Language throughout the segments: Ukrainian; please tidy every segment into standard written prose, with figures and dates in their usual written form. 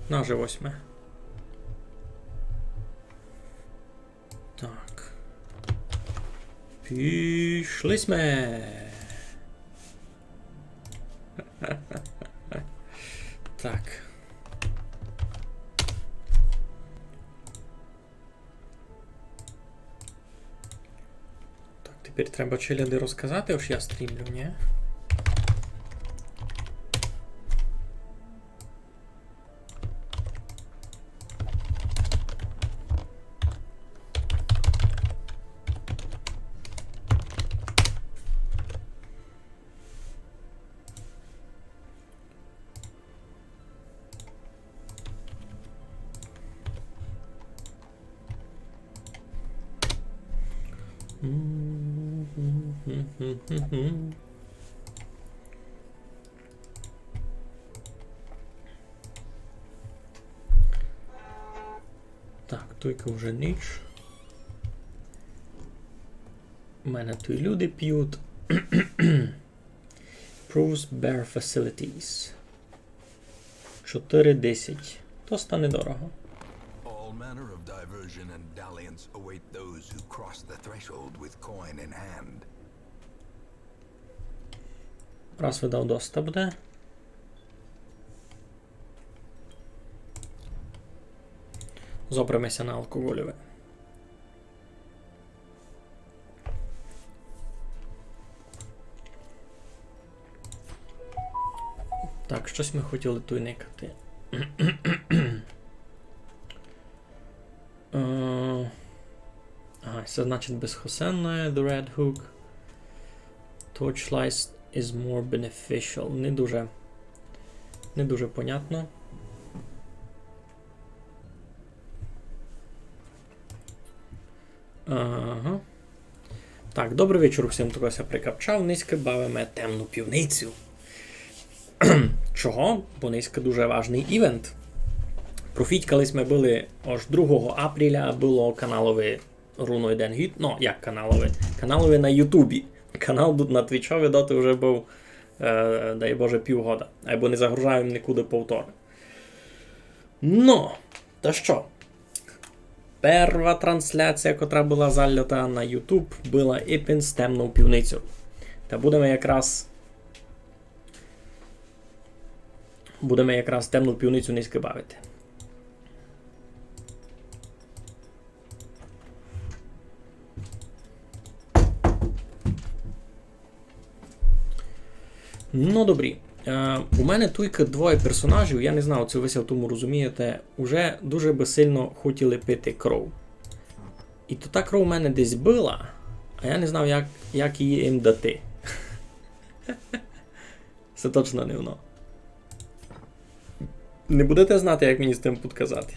На же 8. Так. Пішли сме. Так. Так, тепер треба челяди розказати, ось я стрімлю, ні? Так, тільки вже ніч. У мене тут люди п'ють. Proves Bear Facilities. 4-10. То стане дорого. All manner of diversion and dalliance await those who cross the threshold with coin in hand. Раз видав доста буде. Зобремося на алкогольове. Так, щось ми хотіли тут никати. Ага, це значить безхосенне, the red hook. Torchlight is more beneficial. Не дуже понятно. Ага. Так, добрий вечір всім, хто ся прикапчав. Низько бавимо темну півницю. Чого? Бо низько дуже важний івент. Профітькались ми були аж 2 апреля, було каналове руно 1 гід. Ну, як каналове? Каналове на Ютубі. Канал на Твічові доти вже був, дай Боже, півгода. Або не загружаємо нікуди повтори. Ну, та що? Перша трансляція, котра була залята на YouTube, була Іпін з темну півницю. Та будемо якраз темну півницю низько бавити. Ну, добрі. У мене тільки 2 персонажів, я не знаю, це ви в тому розумієте, уже дуже би сильно хотіли пити кров. І то та кров у мене десь була, а я не знав, як її їм дати. Це точно не воно. Не будете знати, як мені з тим підказати.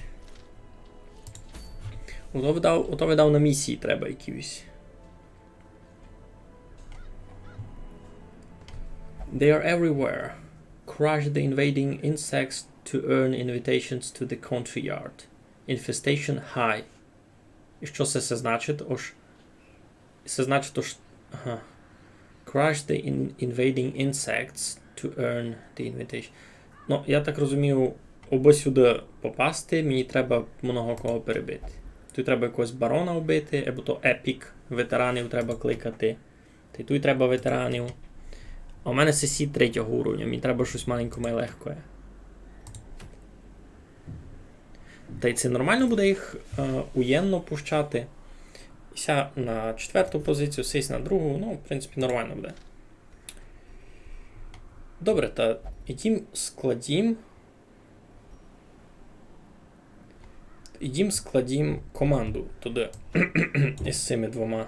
Ото видав на місії треба якісь. They are everywhere. Crush the invading insects to earn invitations to the country yard. Infestation high. І що це значить? Це значить, ага. Crush the invading insects to earn the invitation. Ну, я так розумію, або сюди попасти, мені треба много кого перебити. Тут треба якогось барона вбити, або то епік ветеранів треба кликати. Та й тут треба ветеранів. А у мене сесі 3-го уровня, мені треба щось маленьке і легке. Та й це нормально буде їх уєнно пущати. Ся на 4-ту позицію, сись на 2-гу, ну, в принципі, нормально буде. Добре, та складім команду туди із цими 2.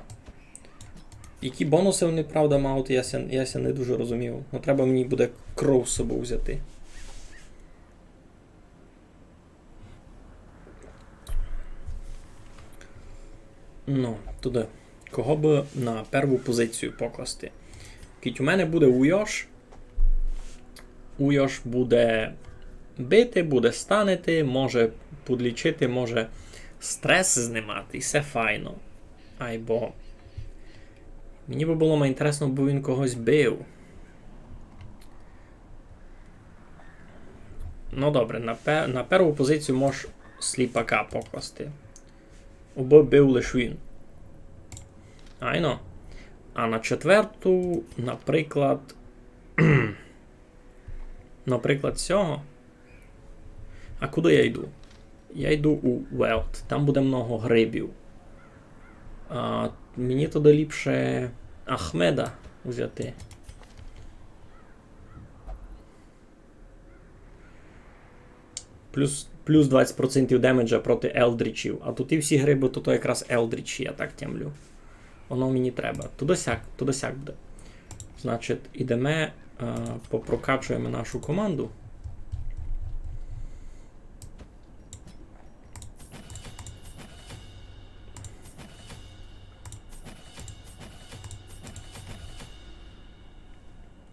Які бонуси вони, правда, мають, я ся не дуже розумів. Ну, треба мені буде кров з собою взяти. Ну, туди. Кого би на першу позицію покласти? Кіть у мене буде Уйош. Уйош буде бити, буде станити, може подлічити, може стрес знімати. І все файно. Айбо. Мені би було інтересно, бо він когось бив. Ну добре, на першу позицію можеш сліпака покласти. Аби бив лиш він. Айно. А на четверту, наприклад. Наприклад, цього. А куди я йду? Я йду у Велт. Там буде много грибів. Мені туди ліпше Ахмеда взяти. Плюс 20% демеджа проти елдрічів. А тут і всі гриби, то якраз елдрічі, я так тямлю. Воно мені треба. Туди-сяк буде. Значить, ідемо, попрокачуємо нашу команду.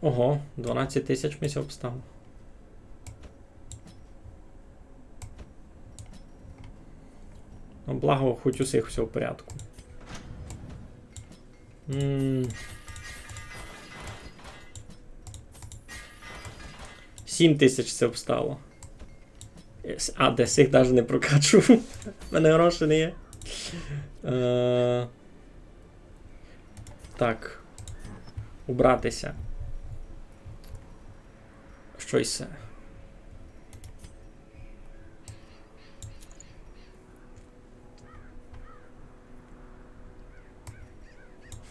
Ого, 12 тисяч ми обставили. Ну, благо, хоч усіх все в порядку. 7 тисяч це обстало. А, де сих навіть не прокачу. У мене грошей не є. Так. Убратися. Щось.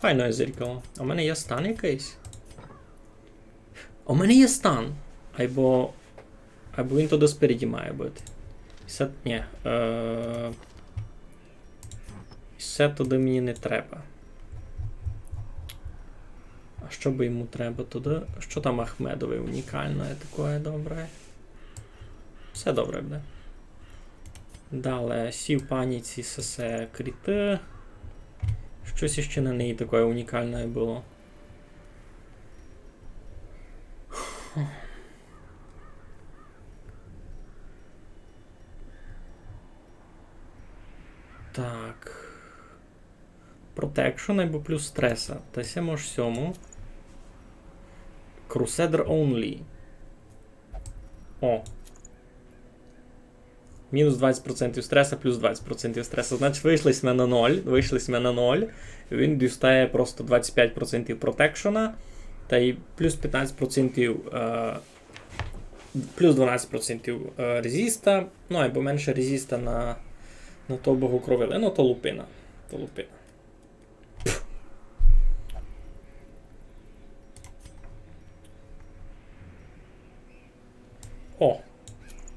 Файно є зеркало. А в мене є стан якийсь? У мене є стан. Або він туди спереді має бути. Ні. Все туди мені не треба. А що би йому треба туди? Що там Ахмедове унікальне таке добре? Все добре буде. Далі сі в паніці сесе кріти. Щось ще на неї таке унікальне було. Так. Protection або плюс стреса. Та ся може 7. Crusader only. О. Мінус 20% стреса, плюс 20% стреса. Значить, вийшли ми на 0. Він дістає просто 25% протекшена. Та й плюс 15%. Плюс 12% резиста. Ну, або менше резиста на то богу кровили. Ну, то лупина. О.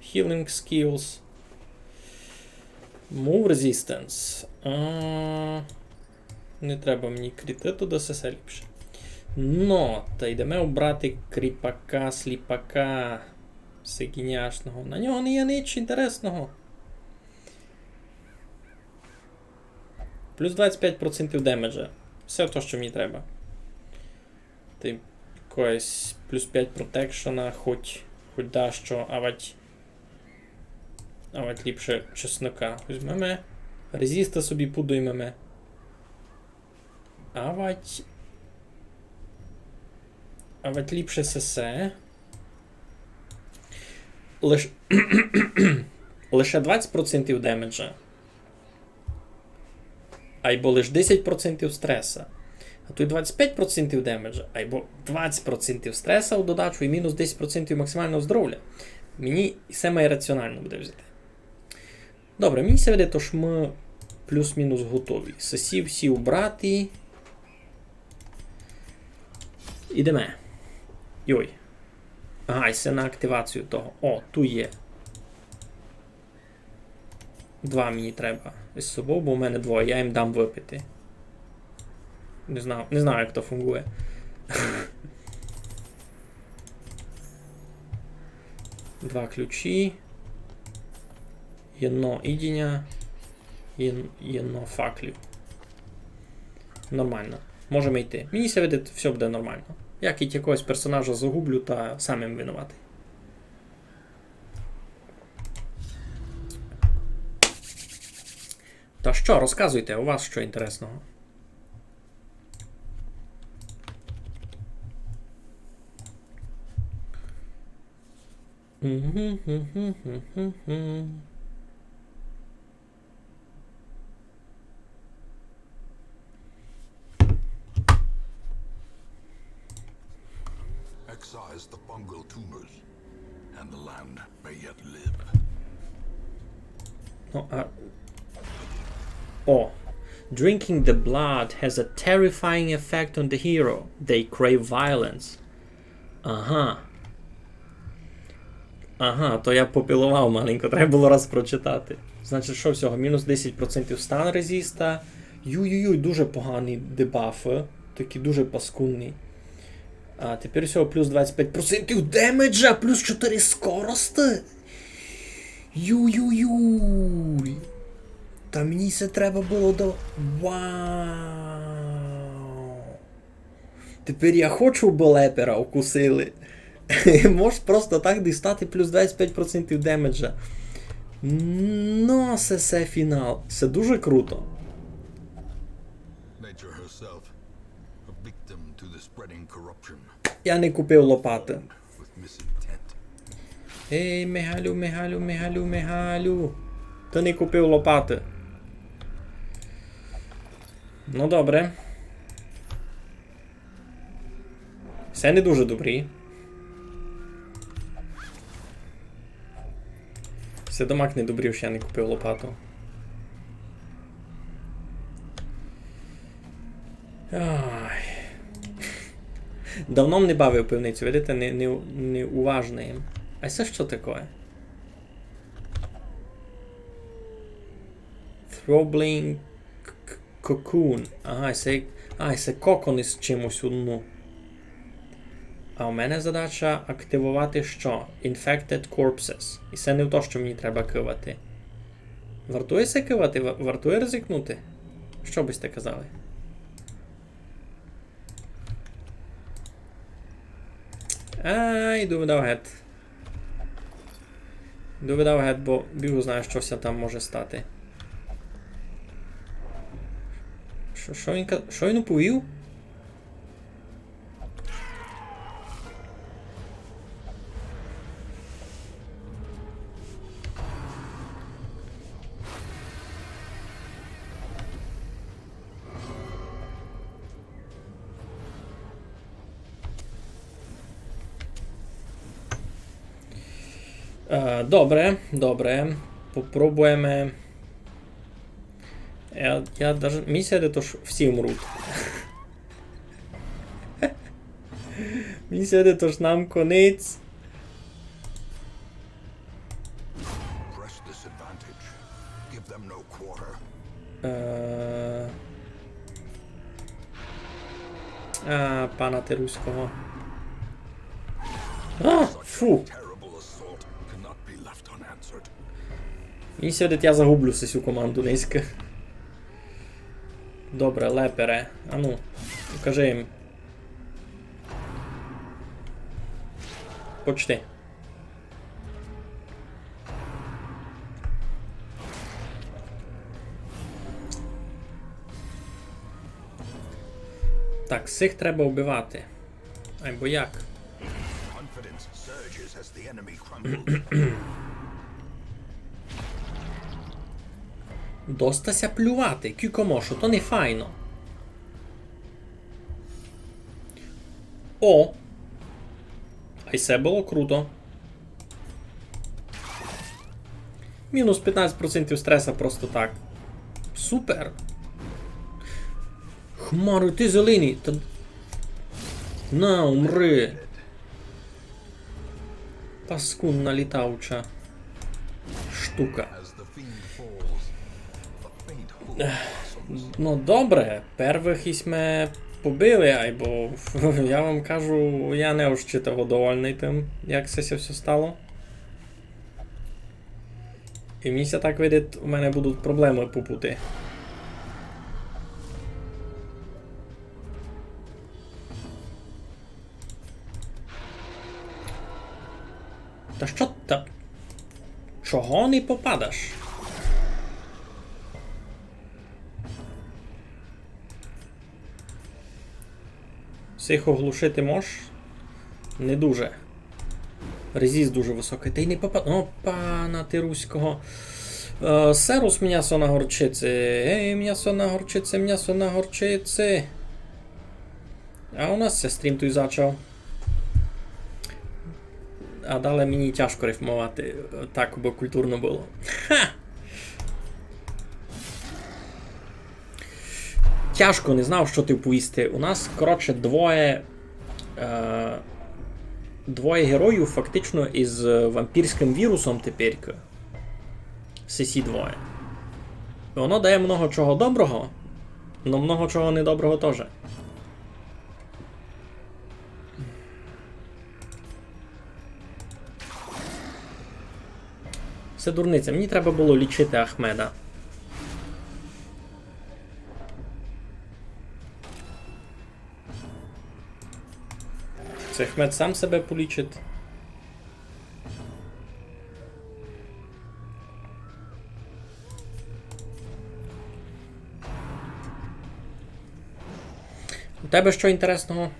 Healing skills. Move resistance. Не треба мені кріти, туди все ліпше. Но, та йдемо обрати кріпака, сліпака. Все геніашного. На нього не є ніч інтересного. Плюс 25% демеджа. Все те, що мені треба. Ти якось плюс 5 протекшена, хоч да що, авать ліпше чеснока. Візьмемо. Резиста собі пудуємо. Авать ліпше сесе. Лише 20% демеджа. Або лише 10% стреса. А то й 25% демеджа, або 20% стреса у додачу і мінус 10% максимального здоров'я. Мені саме раціонально буде взяти. Добре, мені все веде, тож ми плюс-мінус готові. Сосі всі убрати. Ідемо. Йой. Ага, і все на активацію того. О, тут є. 2 мені треба із собою, бо у мене 2, я їм дам випити. Не знаю, як то фунгує. Два ключі. Єдно ідіння. Єдно факлів. Нормально. Можемо йти. Мені все веде, все буде нормально. Як і якогось персонажа загублю, та самим винуватий. Та що, розказуйте, у вас що інтересного? Excise the fungal tumors, and the land may yet live. No, oh. Drinking the blood has a terrifying effect on the hero. They crave violence. Ага. Ага, то я попілував маленько, треба було раз прочитати. Значить, що всього? Мінус 10% стан резиста. Юй-юй-юй, дуже поганий дебаф. Такий дуже паскудний. А тепер всього плюс 25% демеджа, плюс 4 скорости. Юй-юй-юй. Та мені це треба було до... Вау! Тепер я хочу болепера укусили. Можеш просто так дістати плюс 25% демеджа. Ну, це фінал. Це дуже круто. Nature herself, a victim to the spreading corruption. Я не купив лопати. With misintent. Ей, Мегалю, Мегалю, Мегалю, Мегалю. Ти не купив лопати. Ну, добре. Все не дуже добрі. Все домак не добрів, що я не купив лопату. Ай. Давно не бавив пивницю, видите, не уважний. А це що таке? Throbbling cocoon. Ага, це кокон із чимось у дну. А у мене задача активувати що? Infected corpses. І це не то, що мені треба кивати. Вартує це кивати? Вартує ризикнути? Що би сте казали? Йду видав гет. Йду видав гет, бо бігу знаю, що все там може стати. Що він оповів? Добре, добре. Попробуємо. Я даже... Місія, де то ж всі вмруть. Місія, де то ж нам конець. Press disadvantage. Give them no quarter. Пана Теруського. Фу! Terrible assault cannot be left unanswered. Місія, де я загублю цю команду низько. Добре, лепере. Ану, покажи їм. Почти. Так, цих треба вбивати. Ай, бо як? Confidence surges as the enemy crumbles. Достася плювати, кюкомошу, то не файно. О! А й це було круто. Мінус 15% стреса просто так. Супер! Хмару, ти зелений! Та... На, умри! Паскудна літаюча штука. Ну добре, первих ісме побили, айбо я вам кажу, я не ощитав довольний тим, як це все стало. І мені так видить, у мене будуть проблеми по пути. Та що та? Чого не попадаш? Всіх оглушити можеш? Не дуже. Резіст дуже високий. Та й не попад... Опа, на ти руського. Серус м'ясо на горчиці. Ей, м'ясо на горчиці, м'ясо на горчиці. А у нас ся стрім той зачав. А далі мені тяжко рифмувати. Так, бо культурно було. Ха! Тяжко, не знав, що ти поїсти. У нас, коротше, двоє героїв фактично із вампірським вірусом тепер. Сесі двоє. Воно дає много чого доброго, але много чого недоброго теж. Це дурниця. Мені треба було лічити Ахмеда. Це Ахмед сам себе полічить. У тебе що інтересного?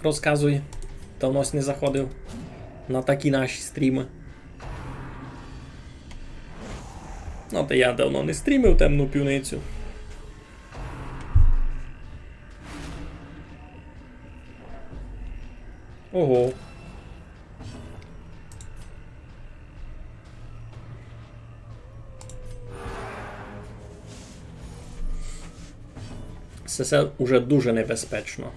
Розказуй. Давно не заходив на такі наші стріми. Ну, та я давно не стрімив темну півницю. Ого. Це уже дуже небезпечно.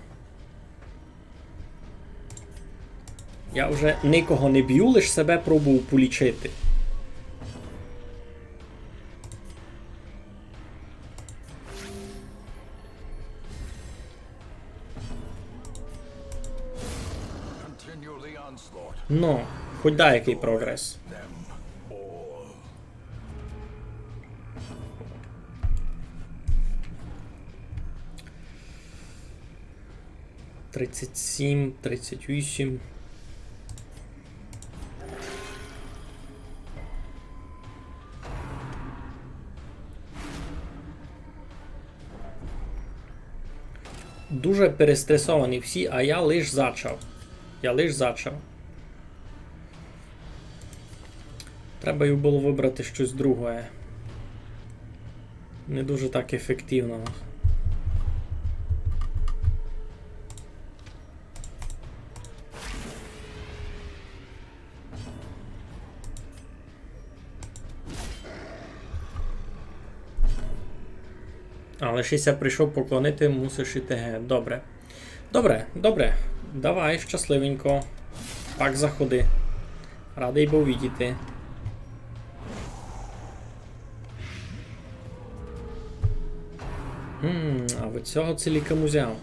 Я вже нікого не б'ю, лиш себе пробував полічити. Ну, хоч дай який прогрес. Тридцять сім, 38. Дуже перестресовані всі, а я лиш зачав. Треба й було вибрати щось друге. Не дуже так ефективно. А, лишися прийшов поклонити, мусиш іти ге. Добре. Добре. Давай, щасливенько. Пак заходи. Радий був видіти. А ви цього ціліком узяв.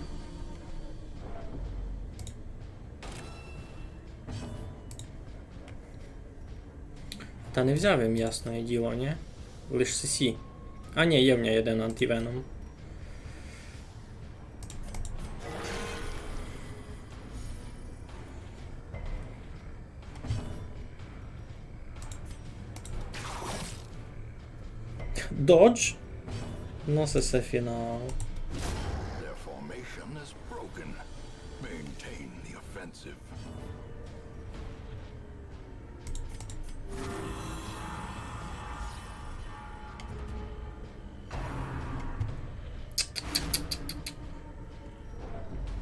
Та не взяв їм, ясне діло, ні? Лиш сесі. А ні, є в мене один антивеном. Dodge? No se фінал. Their formation is broken. Maintain the offensive.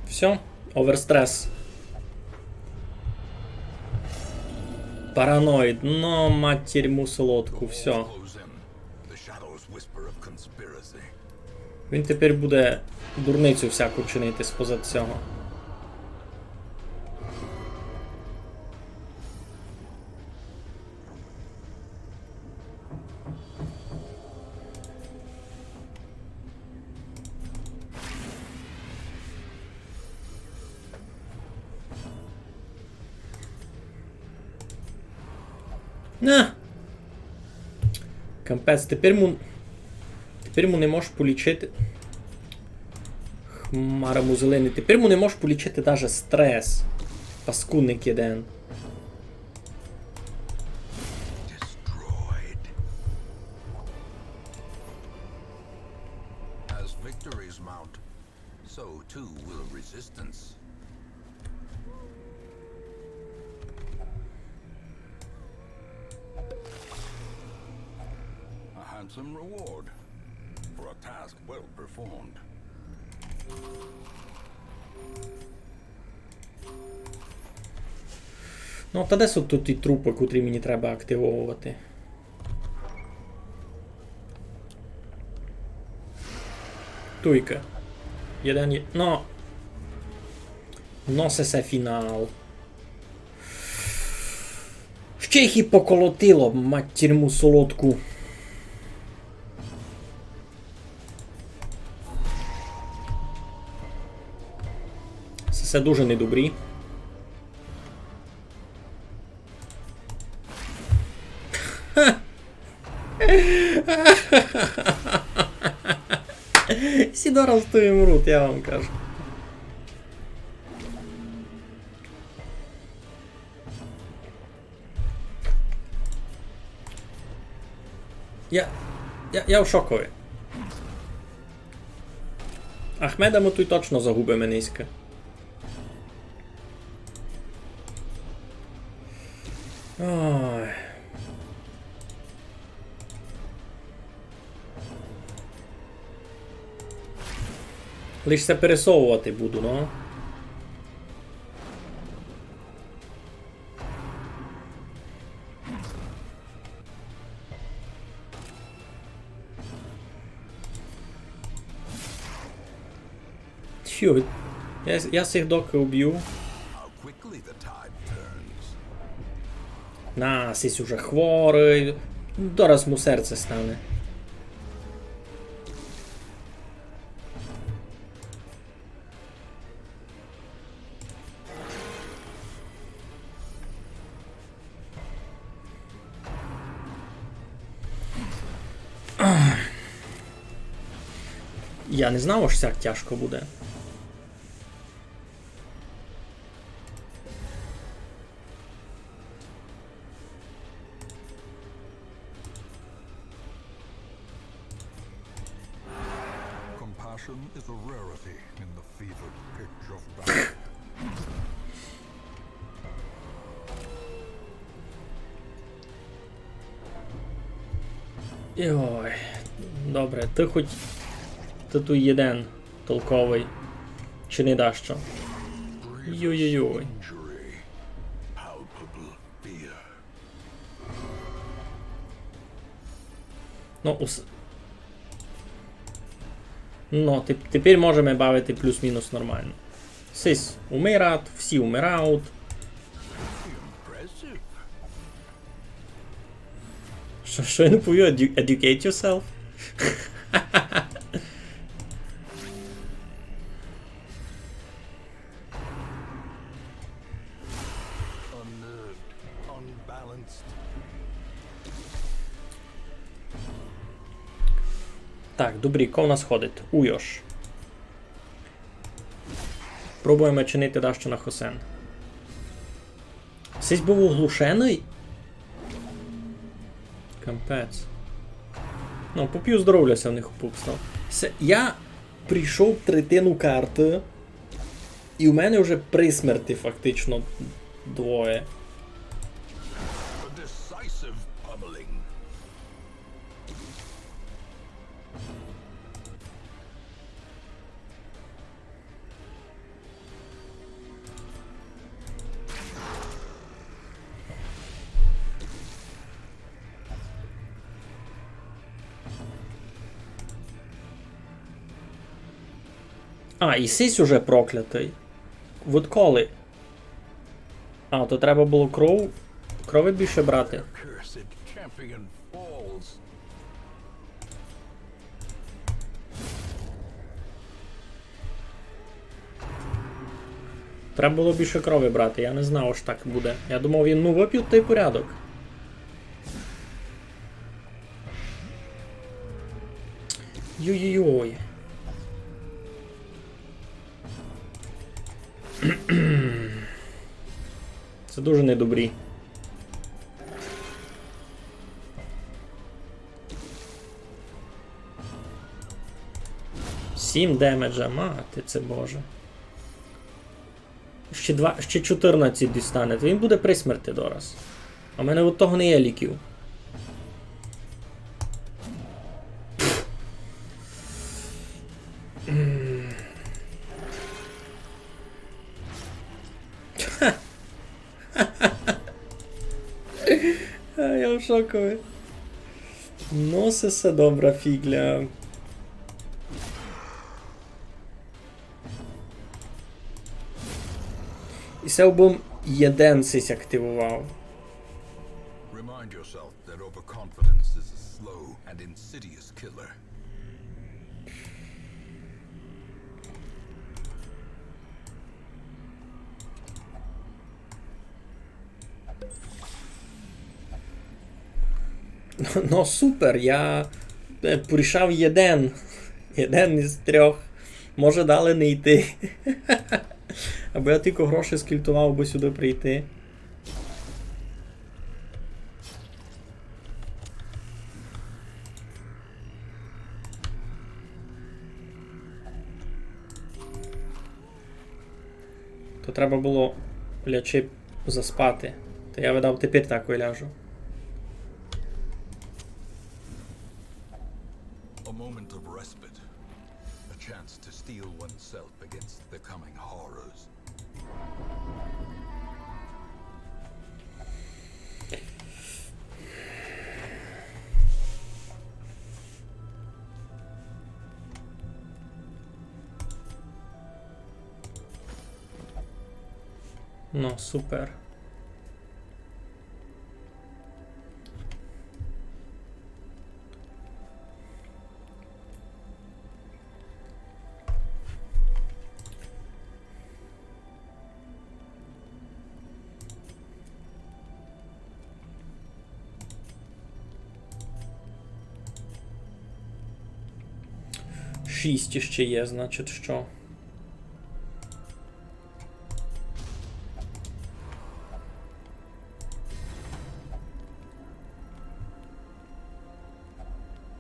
Все, оверстрес. Параноїд, но матір'му солодку, все. Він тепер буде дурницю всяку чинити споза цього. На! Кампець, тепер му не можеш полічити. Хмара му зелений. Тепер му не можеш полічити даже стрес. Паскудник єден. As victories mount, so too will resistance. handsome reward for a task well performed. Ну, та де тут ті трупи, котрі мені треба активовувати? Туйка. Jeden je... No. No se фінал. Ще їх і поколотило, матірму солодку. Це дуже недобрі. Сідора в твоєму рут, я вам кажу. Я в шокові. Ахмеда ми тут точно загубимо низько. Ой. Лиш це пересовувати буду, ну. Тьфу, я цих доки уб'ю. На, сись уже хворий. Дораз му серце стане. Я не знав, аж так тяжко буде. Compassion is a rarity in the fevered pitch of battle. Ой, добре, ти хоч... Ти тут єден толковий. Чи не даш що? Йой-йой-йой. Ну, ну, тепер можемо бавити плюс-мінус нормально. Сись умирать, всі умирають. Що я не пою? Educate yourself? Так, добрі, ко в нас ходить? Уйош. Пробуємо чинити дещо на Хосен. Сись був оглушений? Кампець. Ну, поп'ю здоровляся в них попустав. Я прийшов третину карти, і у мене вже при смерті фактично двоє. А, і сись уже проклятий. От коли? А, то треба було крови більше брати. Треба було більше крові брати, я не знав, що так буде. Я думав, він ну вип'ють той порядок. Йой-йой-йой. Це дуже недобрі. Сім демеджа, мати це боже. Ще 14 дістане, то він буде при смерті дораз. А в мене от того не є ліків. Я в шокові. Ну, се добра фігля. І се обом єден сись активував. Remind yourself that overconfidence is a slow and insidious killer. Ну, супер, я порішав єден. Єден із 3. Може далі не йти. Аби я тільки гроші скільтував, би сюди прийти. То треба було лячи заспати. То я видав, тепер так і ляжу. A moment of respite. A chance to steel oneself against the coming horrors. Ну, супер. Шість ще є, значить, що?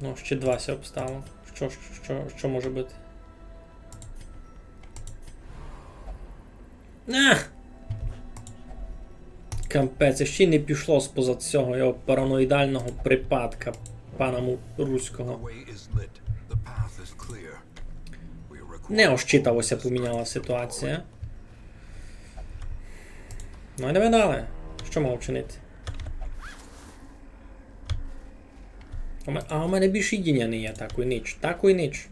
Ну, ще 2 ся обстало. Що може бути? Кампець, ще й не пішло з-поза цього його параноїдального припадка пана руського. Не ощиталося, поміняла ситуація. Ну і не видали. Що мав вчинити? А у мене більше їдіння не є, таку ніч. Таку ніч.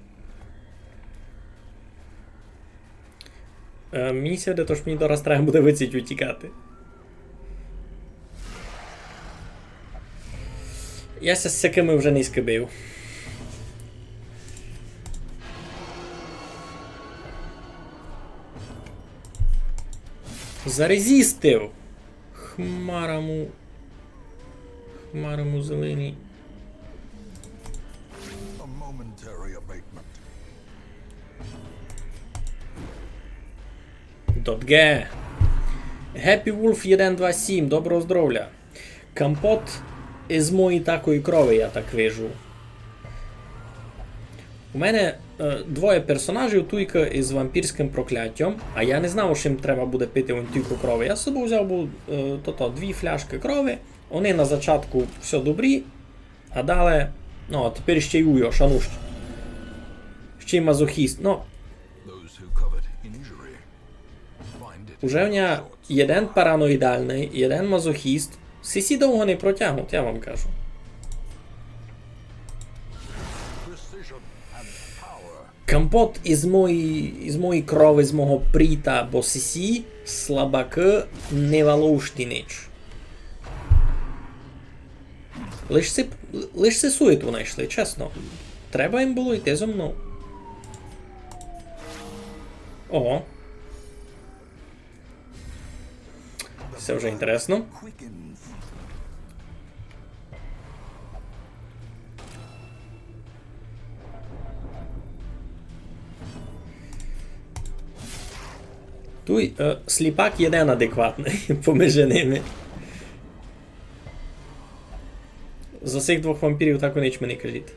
Мені сьогодні, тож мені дораз треба буде виціть утікати. Я ся з всякими вже не скибив. Зарезістив! Хмарому зеленій. Дотге. Happy Wolf 127, доброго здоров'я. Компот із моєї такої крови, я так вижу. У мене 2 персонажів, туйка із вампірським прокляттям, а я не знав, чим треба буде пити вон тільки крови. Я з собою взяв 2 фляшки крови, вони на зачатку все добрі, а далі, ну, а тепер ще й уйо, шануш. Ще й мазохіст, ну. Уже в нього один параноїдальний, один мазохіст. Сісі довго не протягнуть, я вам кажу. Компот із моєї крови, з мого пріта, бо сісі слабаки не валуштінич. Лиш се суету знайшли, чесно. Треба їм було йти зо мною. Ого. Це вже інтересно. Туй сліпак єден адекватний поміж ними. За цих 2 вампірів так ніч мені кажіть.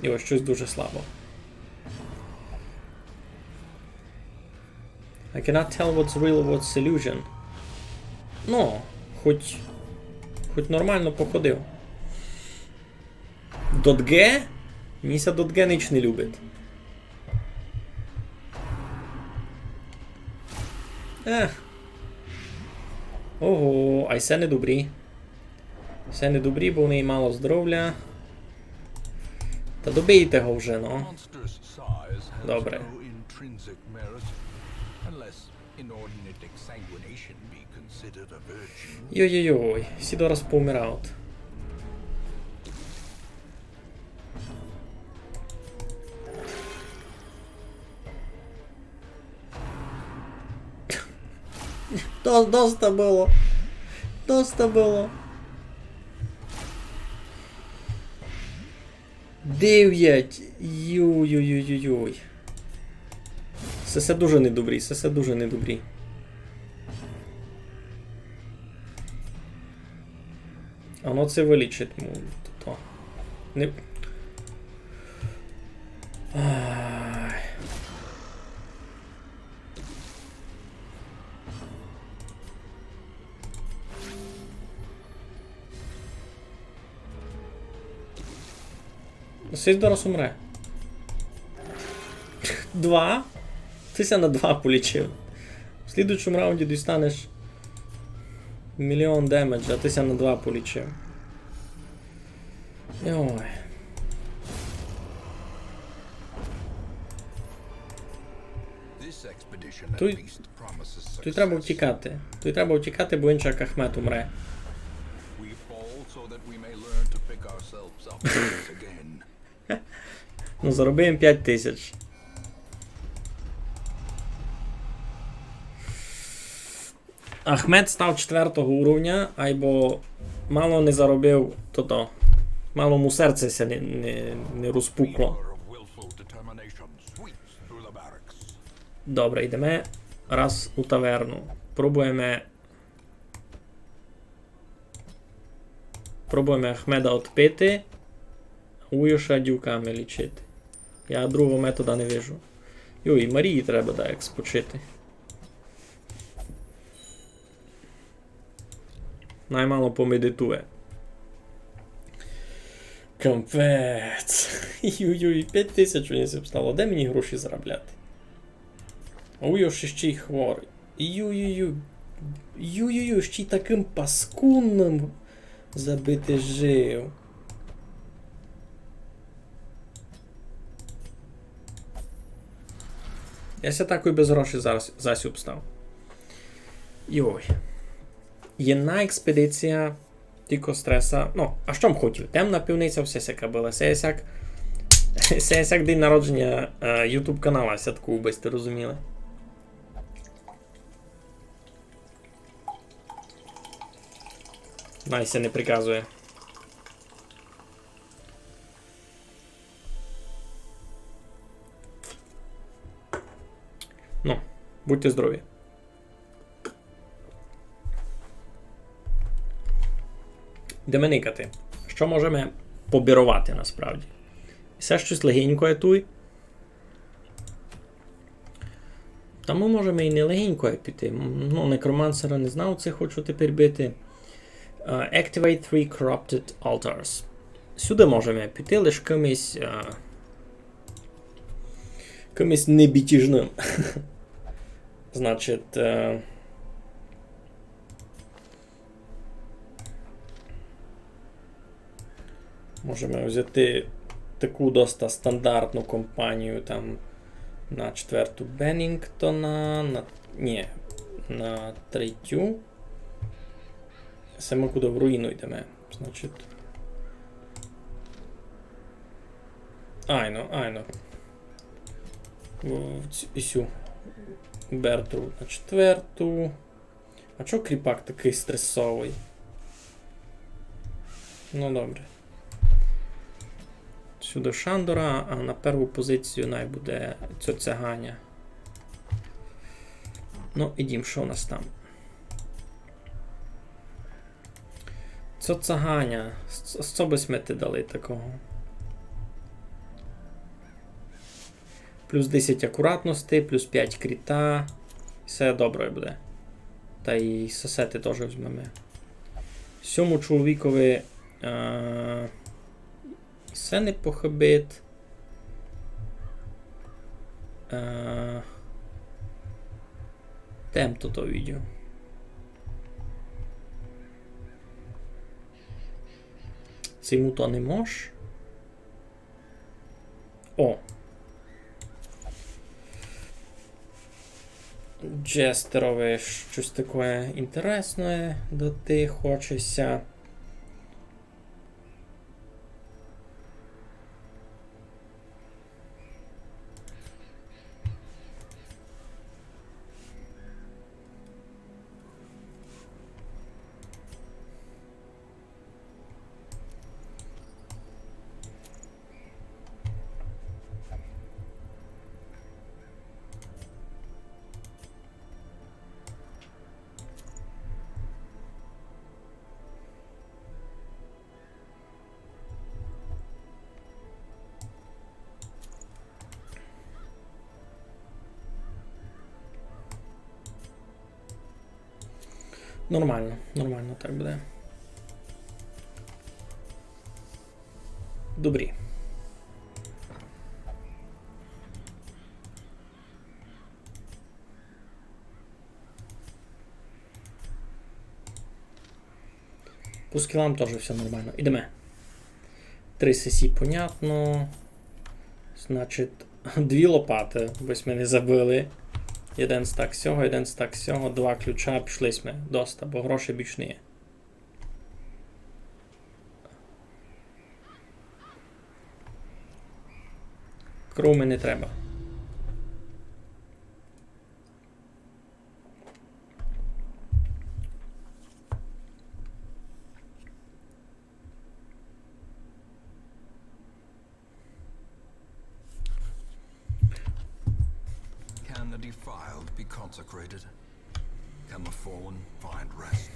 І ось щось дуже слабо. I cannot tell what's real, what's illusion. Ну, хоч нормально походив. Дотге? Міся Дотге ніч не любить. Ого, а й це не добрі. Це не добрі, бо в неї мало здоров'я. Та добийте його вже, ну. Monstrous size has Добре. no intrinsic merit, unless inordinate exsanguination be considered a virtue. Йой-йой-йой, всі дораз поумирають. Доста було. Доста було. 9. Юй-юй-юй-юй. Це дуже недобрі, це дуже недобрі. А воно це вилічить. То. Не... Ай. Сись зараз умре. 2? Тися на 2 полічив. В слідуючому раунді дістанеш 1,000,000 демеджа, а тися на 2 полічив. Ой. This expedition at Тут- least promises Тут треба success. втікати. Тут треба втікати, бо інша Ахмет умре. We fall so that we may learn to pick ourselves up once again. Ну, заробимо 5000. Ахмед став 4-го уровня, айбо мало не заробив то-то. Мало му серце се не розпукло. Fever of willful determination sweeps through the barracks. Добре, йдемо раз у таверну. Пробуємо Ахмеда отпити, Уйоша дюками лічити. Я другого метода не вижу. Йой, і Марії треба, да, як спочити. Наймало помедитує. Капець. Юй-юй, 5000 мені це стало. Де мені гроші заробляти? Уйош ще й хворий. Юй-юй-юй. Юй-юй-юй, ще й таким паскудним забити жив. Я ся такою без грошей зараз засюб став. Йой. Єдна експедиція тільки стреса. Ну, а що б хотів? Темна півниця, все сяка була. Це як день народження YouTube канала святкую, без ти розуміли. Найся не приказує. Ну, будьте здорові. Йдемо никати. Що можемо побірувати насправді? Все щось легенькое туй. Та ми можемо і не легенькое піти. Ну, некромансера не знав, це хочу тепер бити. Activate 3 Corrupted Altars. Сюди можемо піти, лише кимось небітіжним. Значить, можемо взяти таку доста стандартну компанію там на 4-ту Беннінгтона, на 3-ю. Саме куди в руїну йдемо. Значить. Айно. Цю Берту на 4-ту. А чого кріпак такий стресовий? Ну добре. Сюди Шандора, а на першу позицію най буде цяганя. Ну, ідім, що у нас там? Цаганя. Що би ми ти дали такого? Плюс 10 акуратності, плюс 5 кріта. Все добре буде. Та і сосети теж візьмемо. Сьому чоловікові все не похибить. Тем то відео. Цьому то не мож. О! Джестерове щось таке інтересне доти хочеться. Нормально, нормально так буде. Добрі. По скілам теж все нормально. Ідемо. 3 сесії, понятно. Значить, 2 лопати, ось ми не забили. 1 стак сього, 1 стак сього, 2 ключа, пішли ми. Доста, бо грошей більш не є. Круми не треба. Can the defiled be consecrated? Can the fallen find rest?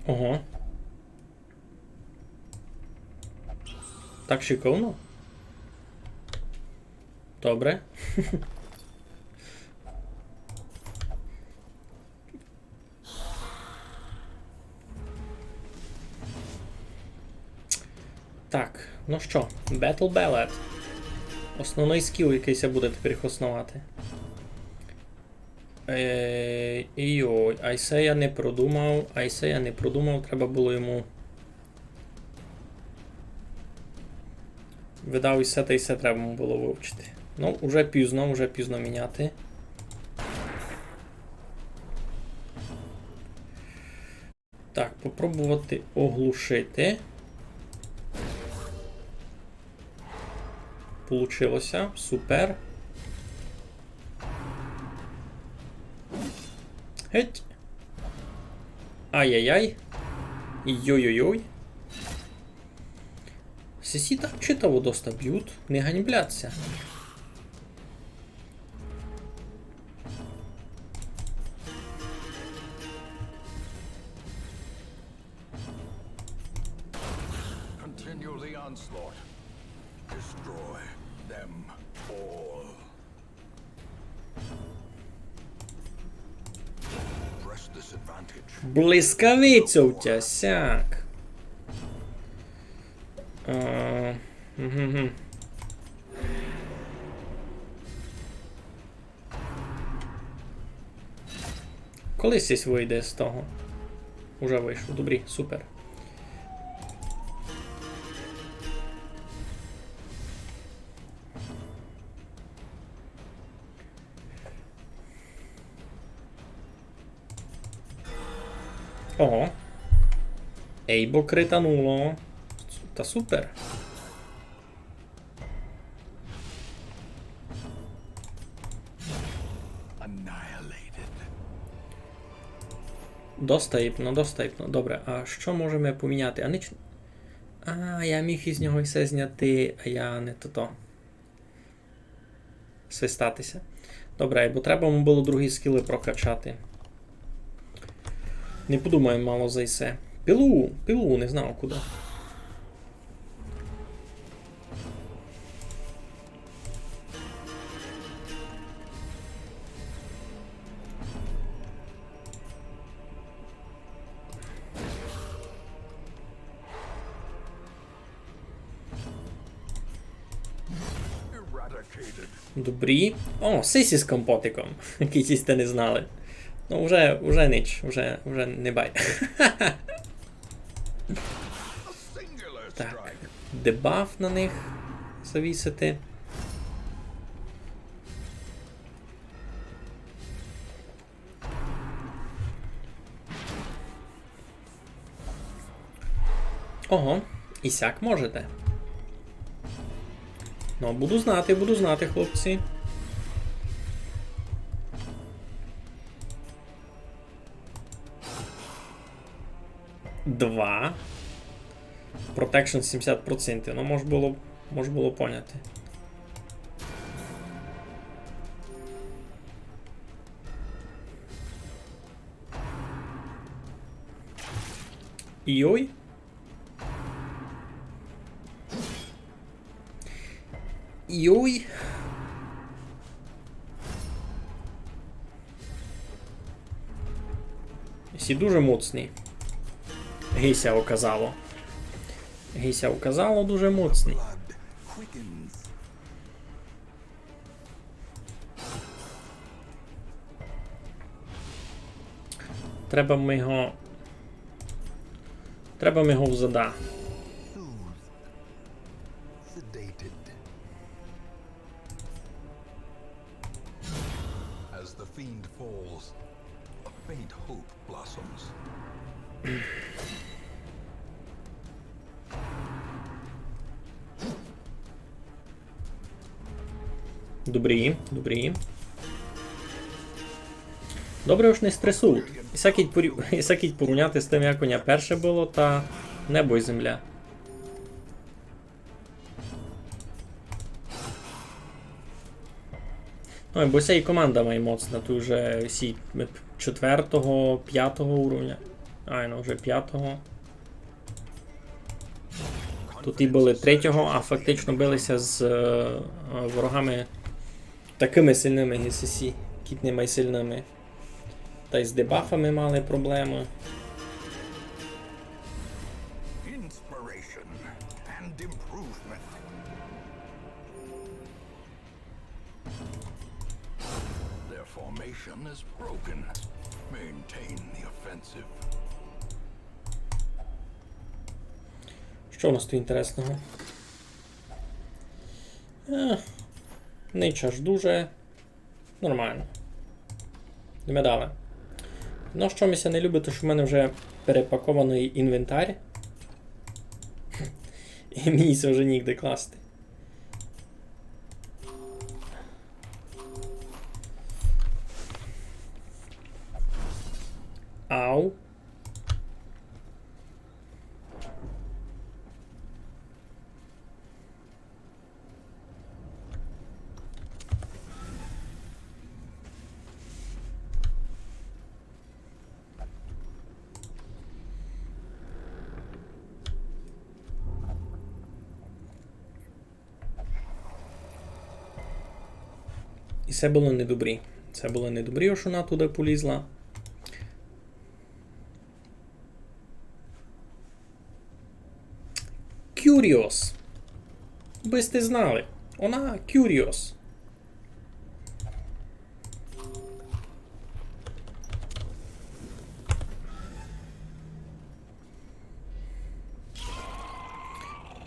Ого. Так шиковно? Добре. Так, ну що, Battle Ballad. Основний скіл, якийсь я буде тепер їх основати. Йой, Айсея не продумав, треба було йому. Видав і все треба було вивчити. Ну, вже пізно міняти. Так, попробувати оглушити. Получилося, супер. Геть. Ай-яй-яй. Йой-йой-йой. Сесі так читаво доста б'ють, не ганьбляться. Continue the onslaught. Destroy them all. Press this advantage. Блискавиця у тя, сяк. Колись ось вийде з того. Уже вийшло. Добрі, супер. Ого. Ейбо критануло. Та супер. Достаєпно. Добре, а що можемо поміняти? Я міг із нього все зняти, а я не то. Свистатися. Добре, бо треба йому було другі скіли прокачати. Не подумаємо мало за ісе. Пилу, не знав куди. Добрі. О, сисі з компотиком. Якісь те не знали. Ну, вже ніч, вже не бай. Так, дебаф на них завісити. Ого, і сяк можете. Ну, буду знати, хлопці. Два. Protection 70%. Ну, може було поняти. Йой. Йой. Всі дуже моцний. Гися оказало. Гися оказало дуже моцний. Треба ми його в зада. As the fiend falls, a faint hope blossoms. Добрі. Добре уж не стресують. Ісакіть порівняти з тим, як у нього перше було, та небо і земля. Ну, бо ця і команда має моцна, тут вже всі 4-го, 5-го уровня. Ну вже 5-го. Тут і були 3-го, а фактично билися з ворогами такими сильними ГСС, кітними сильними. Та й з дебафами мали проблеми. Що у нас тут інтересного? Нічого ж дуже нормально. Медали. Ну, що мися не любить, то що в мене вже перепакований інвентар. І мені це вже нігде класти. Ау. І це було недобрі. Це було недобрі, що вона туди полізла. Curious. Ви сте знали. Вона Curious.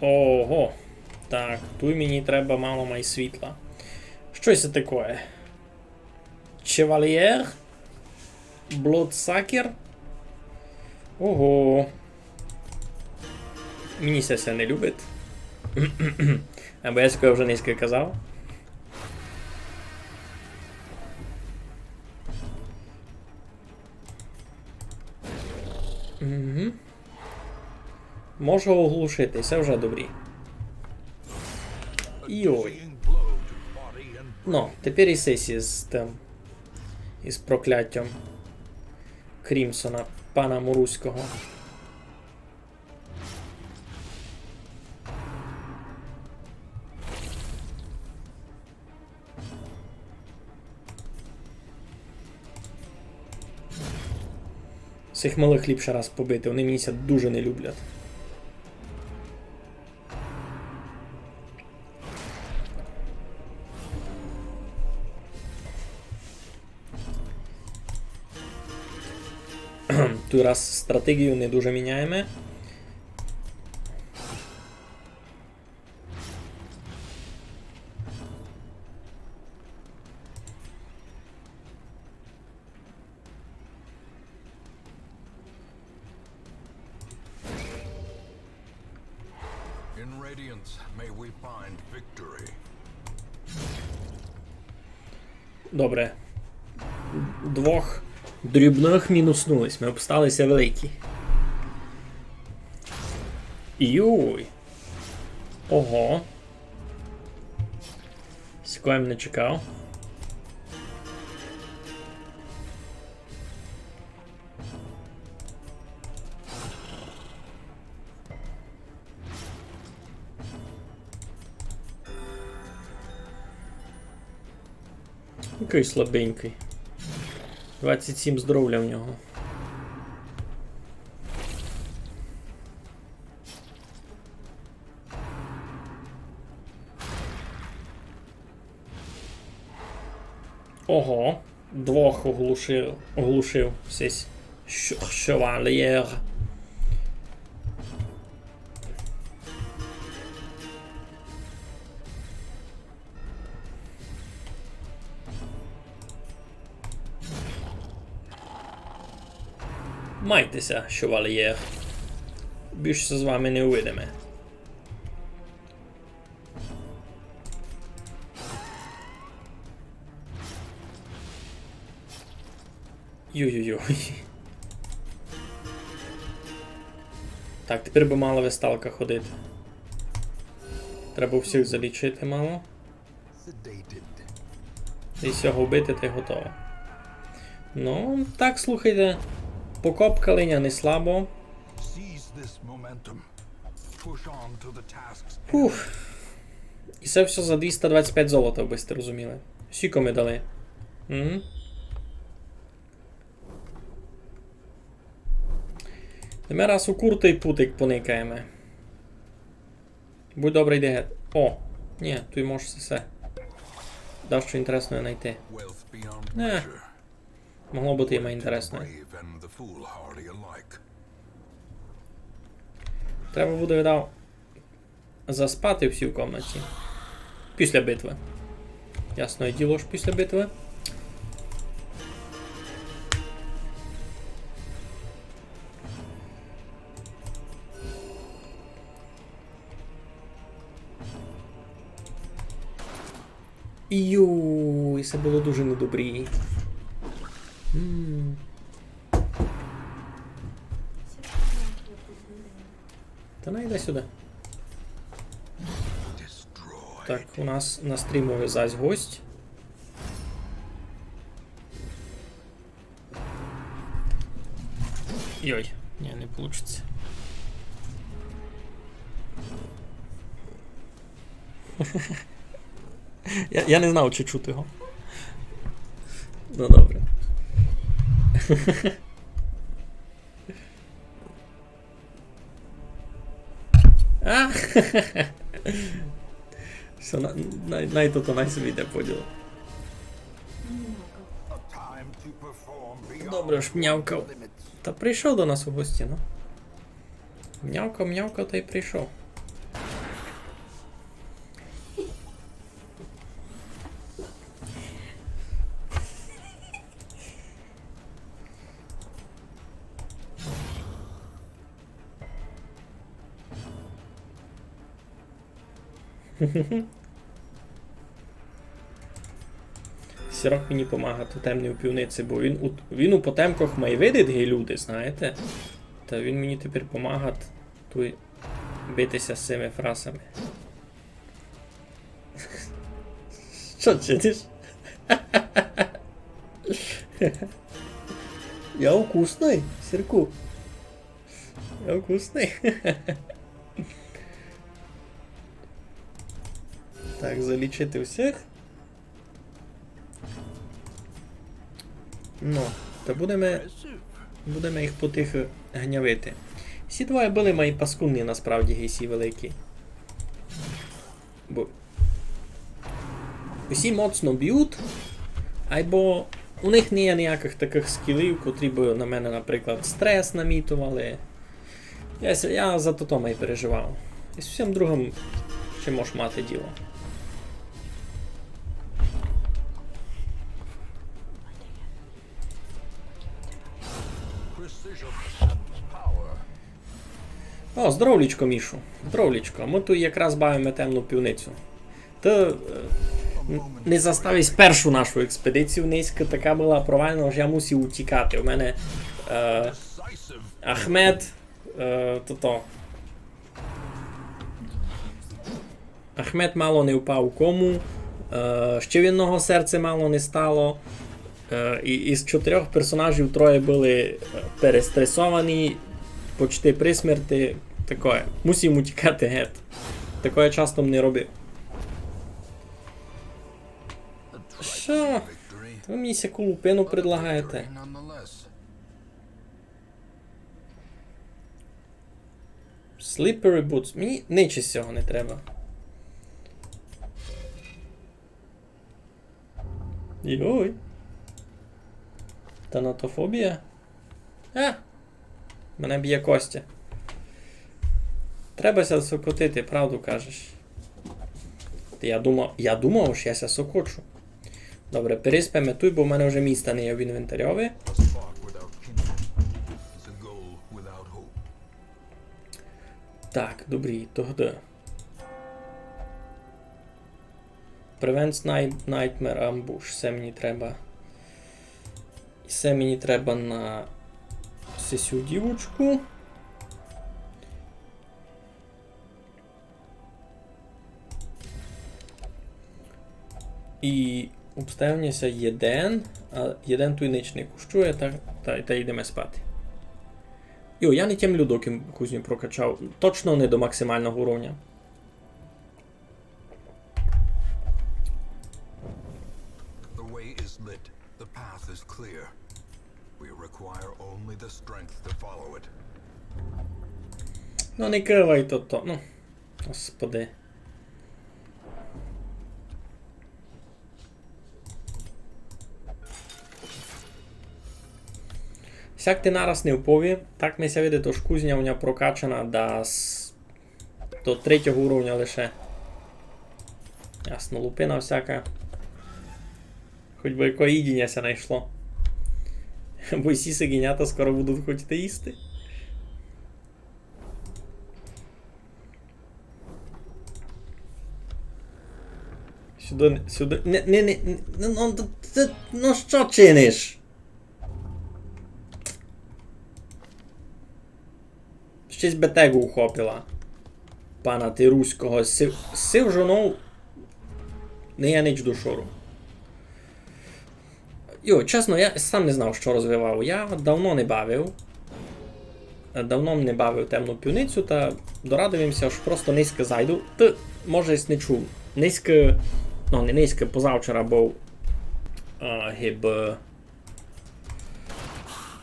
Ого. Так, тут мені треба мало май світла. Що це таке? Chevalier? Bloodsucker? Ого. Мені це все не любить. Або я скоро вже низько казав. Угу. Можу оглушити, це вже добрі. Йой. Ну, тепер і сесії з тим. Із прокляттям Крімсона, пана Муруського. Цих малих ліпше раз побити, вони мені ся дуже не люблять. Той раз стратегію не дуже міняємо. In Radiance, may we find victory. Добре. Двох дрібних мінуснулись. Ми обсталися великі. Йой. Ого. Сікоєм не чекав. Який слабенький. 27 здоров'я в нього. Ого, двох оглушив сись шевальєр. Майтеся, шевальєр. Більше з вами не увидимо. Йой-йой-йой. Так, тепер би мала весталка ходити. Треба всіх залічити мало. І всього вбити, та й готово. Ну, так, слухайте. Покопка линя не слабо. Фух. І це все за 225 золота, ви сте розуміли. Скільки ми дали? Угу. Ми раз у куртий путик поникаємо. Будь добре, йди геть. О, ні, тут можеш все. Дав що інтересне знайти. Не. Могло бути і інтересно. Треба буде, видав, заспати всі в комнаті. Після битви. Ясне діло ж після битви. Йой, це було дуже недобрі. Та найде сюди. Так, у нас на стрімові зась гость. Йой, ні, не получиться. Я не знав, чи чути його. Ну добре. Все, най-то най собі йде поділо. Добре ж м'явкав. Та прийшов до нас у гості, ну. М'явкав, та й прийшов. Сірок мені помага тотемний у півниці, бо він у потемках має видить гей люди, знаєте? Та він мені тепер помага тут битися з цими фрасами. Що чиниш? Я вкусний, Сірку. Я вкусний. Так, залічити всіх. Ну, то будемо їх потихо гнявити. Всі двоє були мої паскудні, насправді, гейсі великі. Бо усі моцно б'ють, або У них не є ніяких таких скілів, котрі б на мене, наприклад, стрес намітували. Я за то і переживав. І з всім другим ще можеш мати діло. О, здоровлічко, Мішу. Здоровлічко. Ми тут якраз бавимо темну півницю. Та не заставись першу нашу експедицію низько, така була провальна, що я мусив утікати. У мене Ахмед Ахмед мало не впав у кому, ще в одного серця мало не стало. І із 4 персонажів 3 були перестресовані, почти при смерті. Таке. Мусимо утікати геть. Таке часто не робив. Що? Ви мені сяку лупину предлагаєте? Slippery boots. Мені нічого з цього не треба. Йой. Танатофобія? Мене б'є Костя. Требася сокотити, правду кажеш. Я думав, що я ся сокочу. Добре, переспимо тут, бо в мене вже міста не є в інвентарьові. Так, добрі, тогда. Prevents Nightmare Ambush. Це мені треба. І це мені треба на цю дівочку. І обставився єден, а єден той ніч не кущує, та йдемо спати. Йо, я не тим людоким кузню прокачав, точно не до максимального уровня. Ну не кривай то. Ну, господи. Сяк ти нараз не впові, так ми ся види, то ж кузня у нього прокачана до 3 уровня лише. Ясно, лупина всяка. Хоч би якої їдіння ся знайшло. Бо всі сигінята скоро будуть хотіти їсти. Сюди, ну що чиниш? Щось бетегу ухопила. Пана ти руського. Сив жонов не є ніч душору. Йо, чесно, я сам не знав, що розвивав. Я давно не бавив. Темну півницю, та дорадуємося, що просто низько зайду. Ти, може, не чув. Низько, ну не низько, позавчора був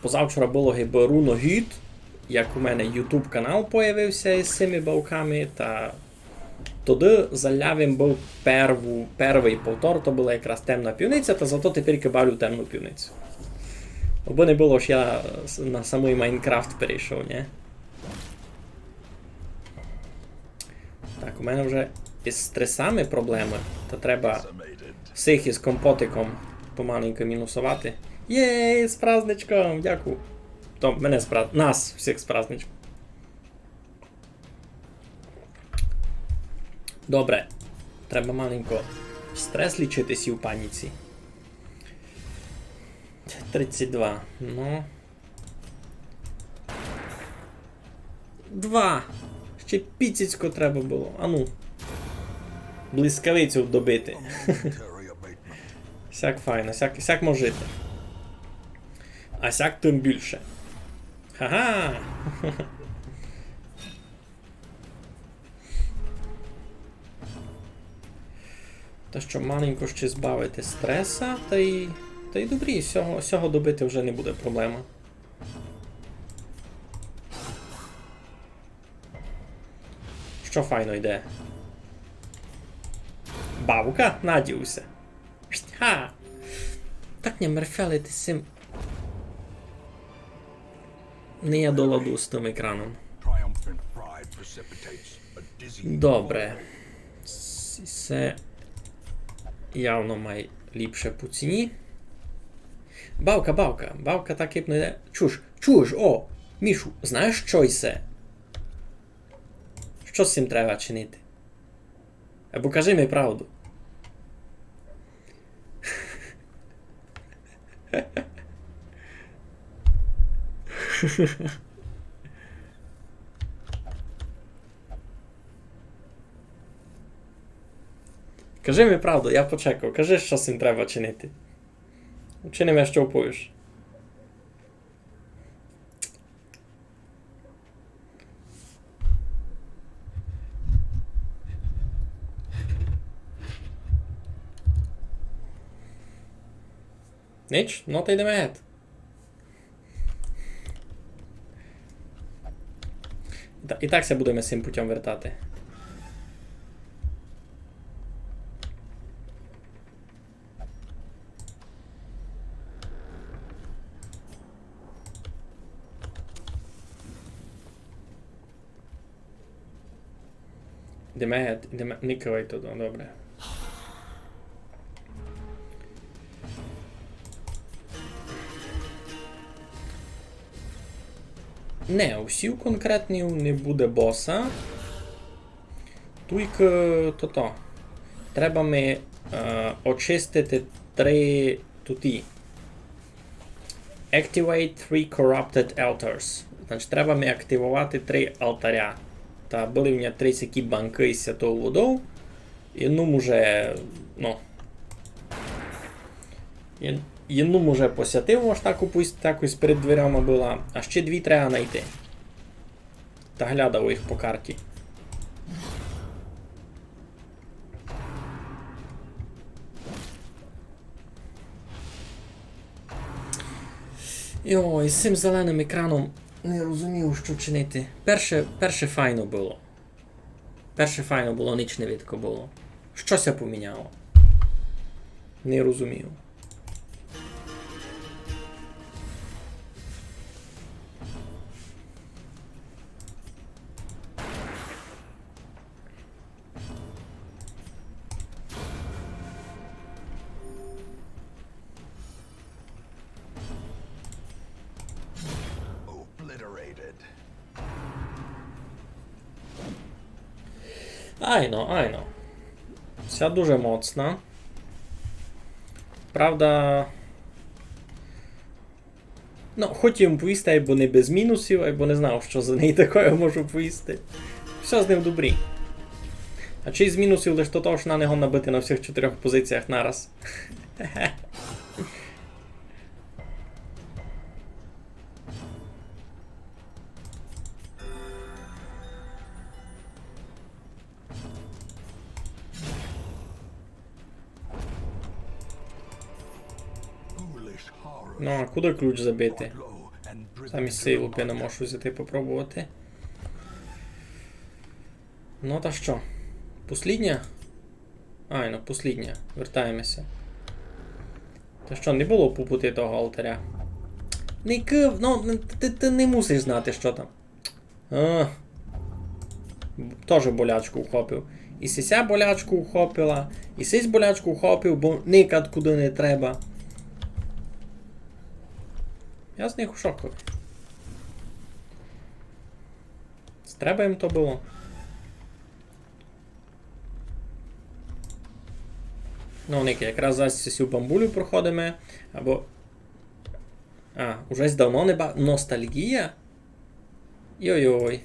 позавчора було руногід, як у мене YouTube канал появився із цими бавками, та тоді залявим був перший повтор, то була якраз темна півниця, та зато тепер кибавлю темну півницю. Бо не було ж я на самий Майнкрафт перейшов, ні? Так, у мене вже із стресами проблеми, то треба всіх із компотиком помаленько мінусувати. Єй, з праздничком, дякую. То мене нас всіх з праздничком. Добре, треба маленько стрес лічитись і в паніці. 32, ну. 2. Ще піцицько треба було. Ану. Блискавицю добити. Сяк файно, сяк може жити. А сяк тим більше. Ха-ха! Та що маленько ще збавити стреса, та й добрі, всього добити вже не буде проблема. Що файно йде? Бабука? Надіюся. Ха! Так Достатньо мерфелити з цим. Не я до ладу з тим екраном. Triumphant pride precipitates a dizzy Добре. Це явно має ліпше по ціні. Бавка. Бавка так і б не йде. Чуєш, о! Мішу, знаєш, що йсе? Що з цим треба чинити? Або кажи мені правду. Кажи мені правду, я почекав. Кажи, що з цим треба чинити. Чини мене, що оповіш. Ніч? Ну, та йдемо геть. І так ся будемо з цим путем вертати. Йдемо геть, не кивай туди, добре. Не, усів конкретнів не буде боса. Тільки то. Треба ми очистити 3 туті. Activate 3 corrupted altars. Значить, треба ми активувати 3 алтаря. Та були в мене 3 сякі банки з святою водою. І ну може, Єну може посятив, може так ось перед дверями була, а ще 2 треба знайти. Та глядав їх по карті. Йо, і з цим зеленим екраном не розумів, що чинити. Перше файно було. Ніч не видко було. Щося поміняло. Не розумів. Айно. Ця дуже моцна. Правда. Хотів повісти, або не без мінусів, або не знав, що за неї такое можу повісти. Все з ним добрі. А чи з мінусів лише того, що на нього набити на всіх 4 позиціях нараз. Ну, а куди ключ забити? Замість цієї лупини можу взяти попробувати. Ну та що? Послідня? Послідня. Вертаємося. Та що, не було попути того алтаря? Ти не мусиш знати, що там. Тоже болячку вхопив. І сися болячку вхопила, і сись болячку вхопив, бо никад куди не треба. Я з них у шокові. Треба їм то було. Ники, якраз зараз цю бамбулю проходимо. Або... уже давно не ностальгія? Йой-йой.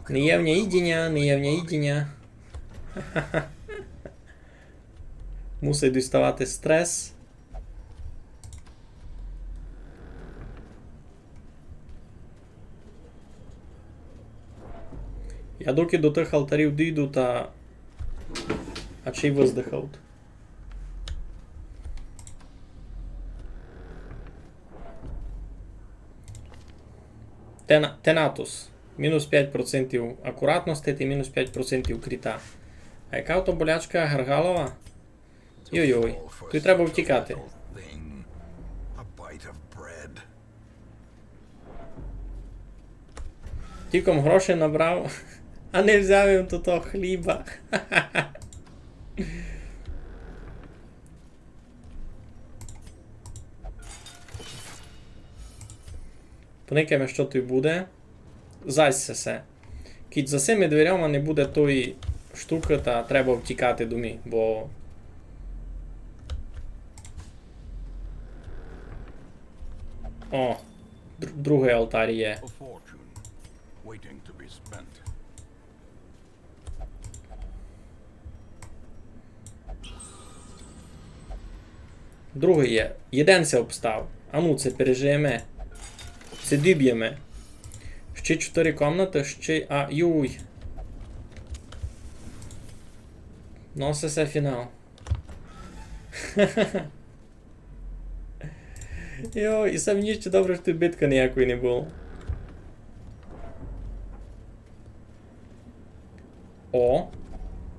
Неявня їдіння. Мусить діставати стрес. Я доки до тих алтарів дійду, та... А чи й виздихав? Тенатус. Мінус 5% акуратності та мінус 5% кріта. А яка ото болячка Гаргалова? Йой-йой. Тут треба втікати. Thing. A bite of bread. Тіком грошей набрав, а не взяв їм того хліба. Поникаємо, що тут буде. Зась се. Кіть за цими дверями не буде тої штуки, та треба втікати до мі, бо... О, другий алтар є. A fortune waiting to be spent. Другий є. Єден се обстав. А ну, це пережиємо. Це діб'ємо. Ще 4 комнати, ще... А, юй. Ну, це фінал. Йо, і сам ніч добре, що тут битка ніякої не було.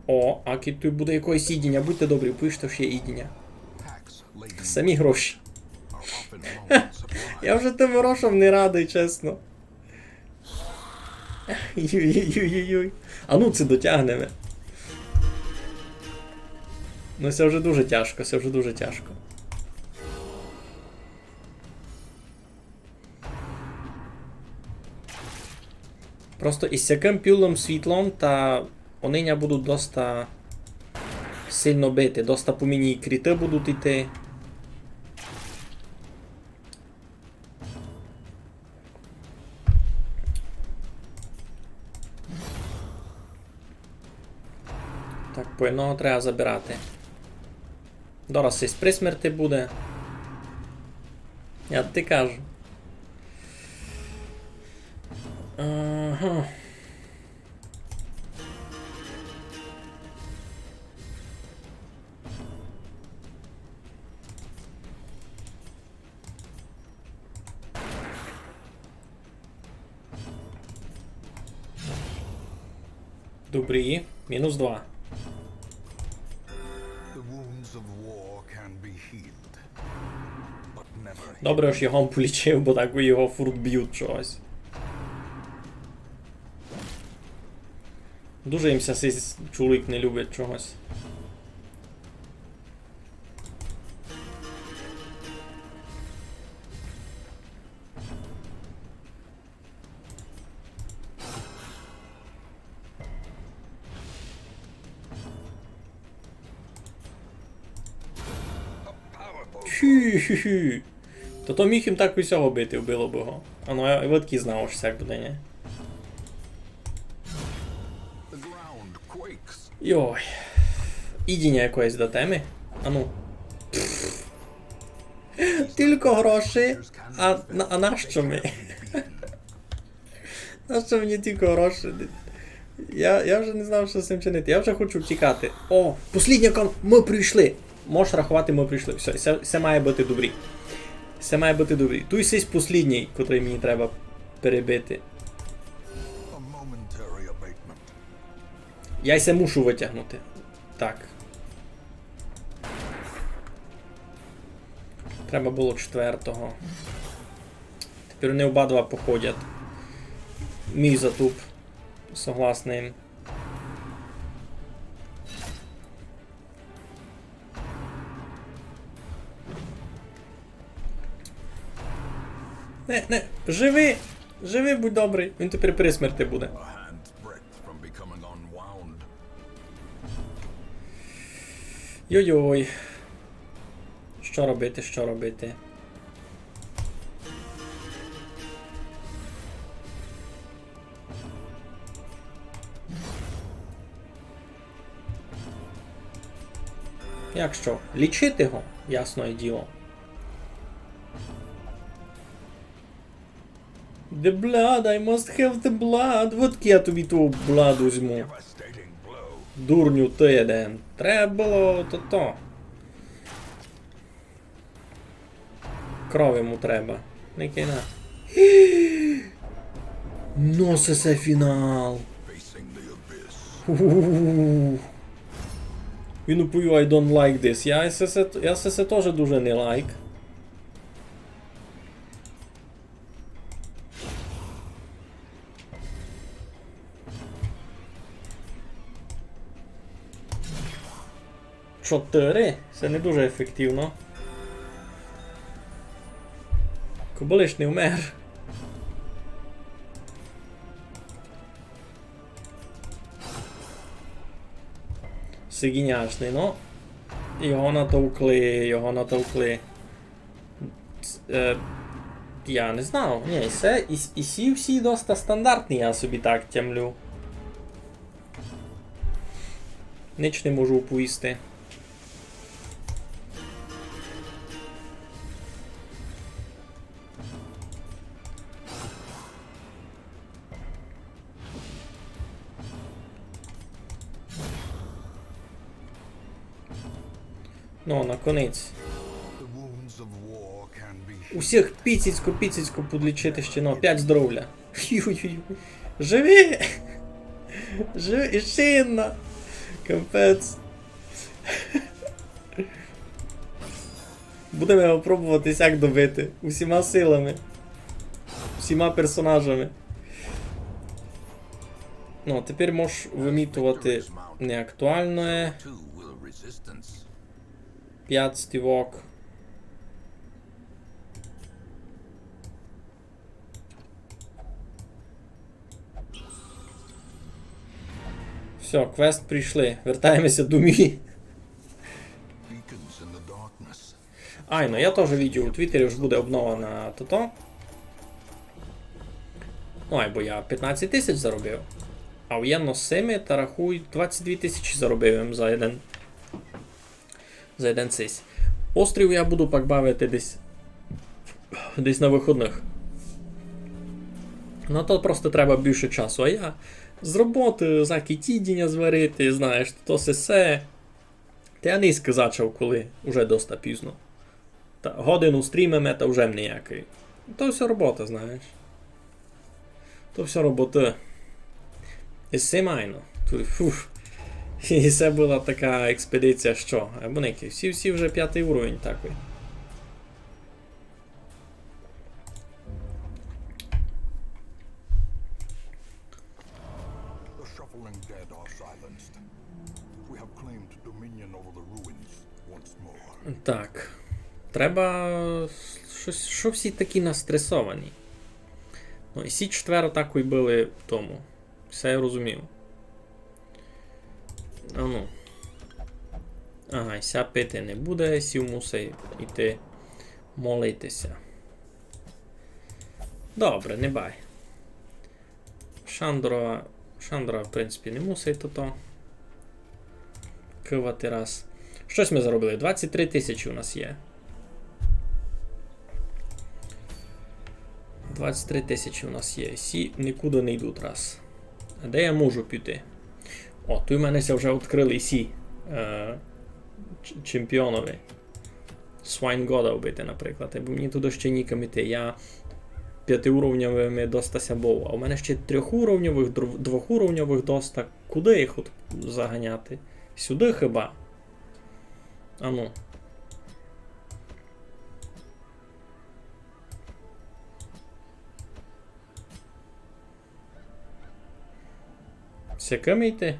О, а тут буде якоїсь ідіння. Будьте добрі, пишіть, що є ідіння. Packs laden Самі гроші. are often low on supply. Я вже тим грошам не радий, чесно. Юй-юй-юй-юй. А ну це дотягнемо. Ну це вже дуже тяжко, це вже дуже тяжко. Просто із яким пілом світлом та вони будуть доста сильно бити, доста по мені кріти будуть йти. Так, по одного треба забирати. Дорос із при смерти буде. Я ти кажу. Ага. Добрі. Мінус 2. The wounds of war can be healed, but never Добре, ж його полічив, бо так би його фурт б'ють чогось. Дуже їмся цей чоловік не любить чогось. Хі-хі-хі. То міг їм так усього бити, вбило б його. А ну я от знав, що так буде, ні? the ground quakes. Йой. Ідіння якоїсь до теми. А ну. Тільки гроші. А нащо ми? Нащо мені тільки гроші? Я вже не знав, що з цим чинити. Я вже хочу втікати. О, послідня ми прийшли. Можеш рахувати, ми прийшли. Все має бути добрі. Все має бути добрі. Той сись послідній, котрий мені треба перебити. A momentary abatement. Я ся мушу витягнути. Так. Треба було 4-го. Тепер вони обидва походять. Мій затуп. Согласний. Не, живи! Живи, будь добрий. Він тепер при смерті буде. A hand's breadth from becoming unwound. Йой-йой. Що робити, що робити? Як що? Лічити його? Ясно і діло. The blood, I must have the blood. От я тобі того blood візьму. Devastating blow. Дурню ти один. Треба було то-то. Кров йому треба. Не кина. Носиться фінал. Facing the abyss. У-у-у. Він уповів I don't like this. Я се теж дуже не лайк. Чотири? Це не дуже ефективно. Кобилиш не вмер. Сигіняшний, ну. Його натовкли. Я не знав. Ні, це і сі всі доста стандартні, я собі так тямлю. Ніч не можу оповісти. Ну, наконець. Усіх піцицько подлічити ще, ну, 5 здоров'я. Живи! Живи, і ще одна! Капець. Будемо його пробувати сяк добити. Усіма силами. Всіма персонажами. Ну, тепер можеш вимітувати неактуальне. 5 стівок. Все, квест прийшли. Вертаємося до Мі. Ай, ну я теж відео у Твіттері вже буде обнова на то. Ой, бо я 15 тисяч заробив. А воєнно сими та рахуй 22 тисячі заробив за один цейс. Острів я буду пак бавити десь на виходних. Ну то просто треба більше часу, а я з роботи заки тідіння зварити, знаєш, то се. Та я низько зачав, коли вже доста пізно. Та годину стрімеме, та вже ніякий. То все робота, знаєш. То все робота. І сімайно. І це була така експедиція, що? Або некі, всі вже 5-й уровень такий. Так. Треба... Що всі такі настресовані? Ну, і всі 4 атакою били в тому. Все я розумів. А ну. Ага, ся пити не буде, сів мусить йти молитися. Добре, не бай. Шандора, в принципі, не мусить то. Кивати раз. Щось ми заробили. 23 тисячі у нас є. 23 тисячі у нас є. Сі нікуди не йдуть раз. А де я можу піти? О, тут у мене вже відкрили сі. Чемпіонові. Swine Goda вбити, наприклад. Бо мені туди ще нікам іти. Я 5-уровневими достася був. А у мене ще 3-уровневих, 2-уровневих доста. Куди їх от заганяти? Сюди хіба? А ну. Сяками йти?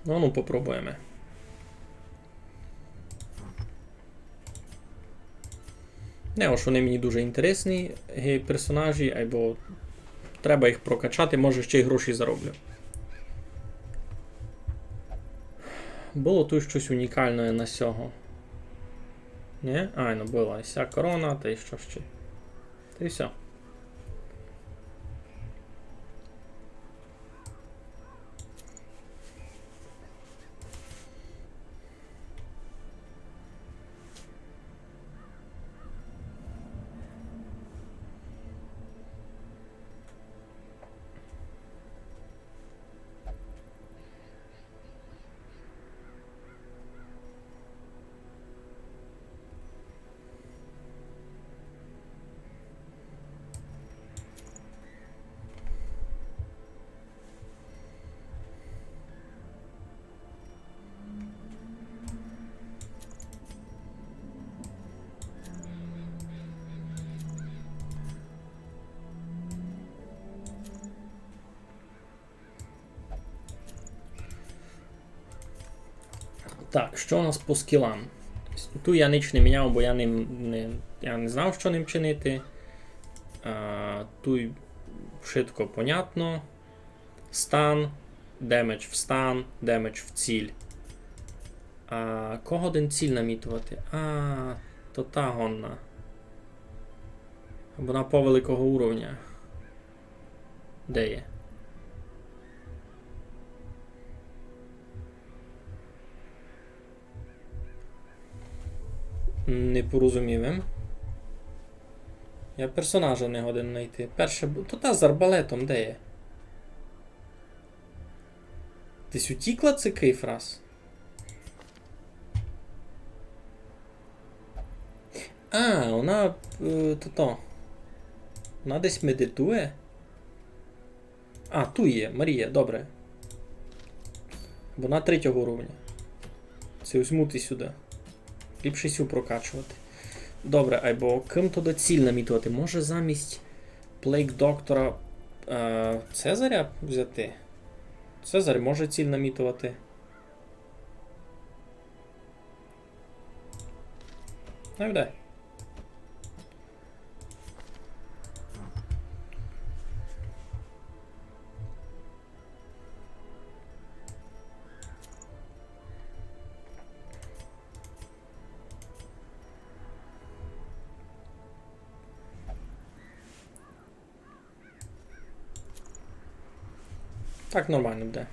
Ну, попробуємо. Не, ось вони мені дуже інтересні персонажі, або треба їх прокачати, може ще й гроші зароблю. Було тут щось унікальне на сього. Ні? Ай, ну була ся корона, та й що ще. Та й все. Так, що у нас по скілам? Ту я ніч не міняв, бо я не знав, що ним чинити. Ту швидко понятно. Стан, демедж в стан, демедж в ціль. Кого один ціль намітувати? То та гонна. Або на повеликого уровня. Де є? Не порозумів. Я персонажа не годен знайти. Перше, то та з арбалетом, де є? Десь утікла цей кейфраз? Вона... Вона десь медитує? Ту є, Марія, добре. Вона 3-го уровня. Це візьмути сюди. Ліпше сю прокачувати. Добре, або ким то ціль намітувати? Може замість Плейк Доктора Цезаря взяти? Цезарь може ціль намітувати. Найвдай. Так нормально буде.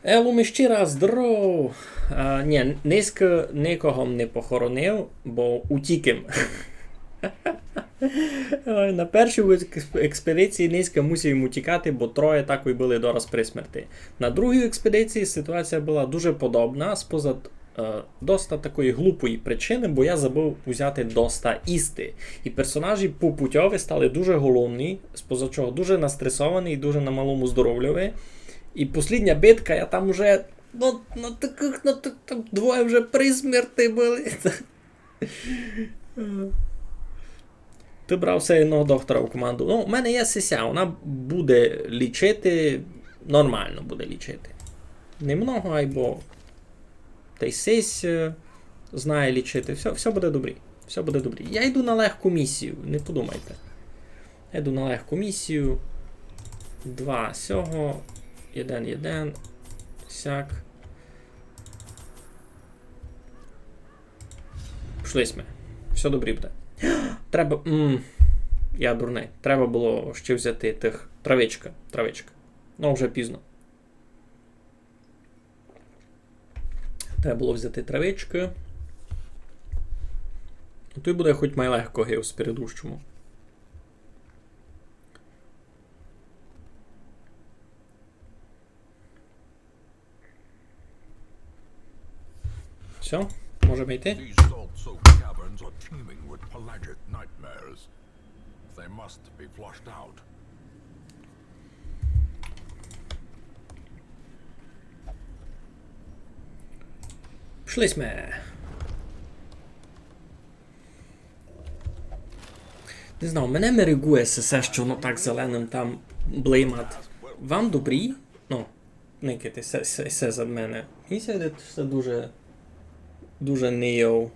Елуміщира, здоров! Ні, низько нікого не похоронив, бо утіким. На першій експедиції низько мусив йому тікати, бо троє так і були дораз при смерті. На другій експедиції ситуація була дуже подобна, споза доста такої глупої причини, бо я забув взяти доста істи. І персонажі попутьові стали дуже голодні, споза чого дуже настресовані і дуже на малому здоров'яві. І послідня битка, я там уже там двоє вже при смерті були. Ти брав все одного доктора в команду. У мене є Сися, вона буде лічити, нормально буде лічити. Немного, або та й Сись знає лічити. Все буде добре. Все буде добре. Я йду на легку місію, не подумайте. Я йду на легку місію. 2 сього. 1, сяк. Пішли ми. Все добре буде. Треба... Я дурний. Треба було ще взяти тих... Травичка. Ну, вже пізно. Треба було взяти травички. Тут буде хоч майлегко геос передущому. Все, можемо йти. These salt-soaked caverns are teeming with pelagic nightmares. They must be flushed out. Пішли сме. Не знаю, мене мерегує все, що воно так зеленим там блеймат. Вам добрі? Ну, никайте все за мене. І це все дуже нео.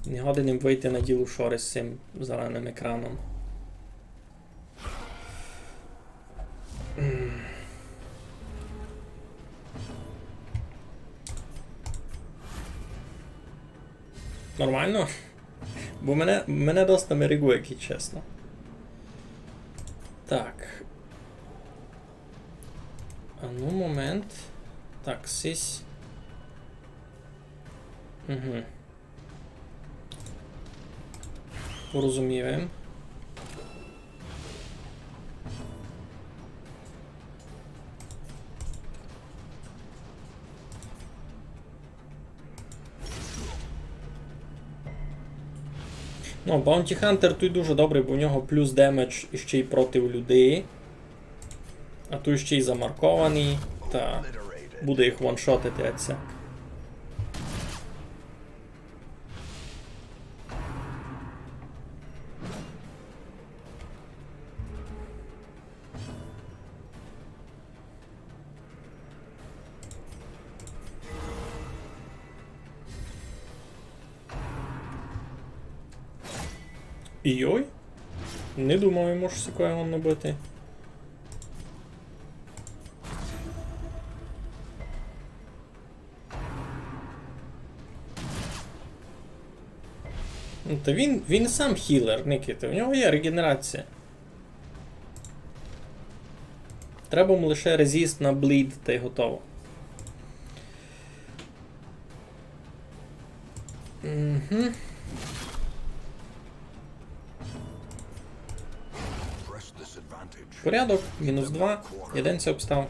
Не годен вийти на ділу шори з цим зеленим екраном. Нормально? Бо мене доста мерегує, як чесно. Так. Ну, момент. Так, сись. Угу. Порозуміємо. Ну, Bounty Hunter тут дуже добрий, бо в нього плюс демедж ще й проти людей. А тут ще й замаркований. Та буде їх ваншотити отсяк. Йой. Не думав, я можу сікою набити. Ну, та він сам хілер, Никита, у нього є регенерація. Треба йому лише резіст на блід, та й готово. Угу. Порядок, мінус 2, єдинця обстав.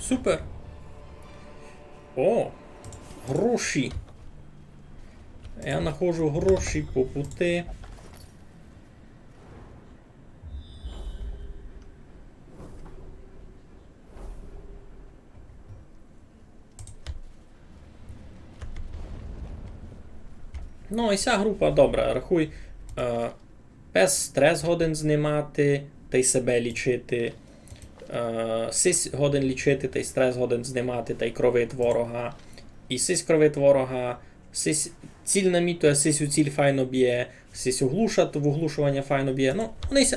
Супер! О! Гроші! Я знаходжу гроші по пути. Ну, і ця група добра. Рахуй, пес стрес годин знімати, та й себе лічити. Сись годин лічити, та й стрес годин знімати, та й кровить ворога. І сись кровить ворога, сись ціль намітує, сись у ціль файно б'є, сись оглушать, в оглушування файно б'є. Ну,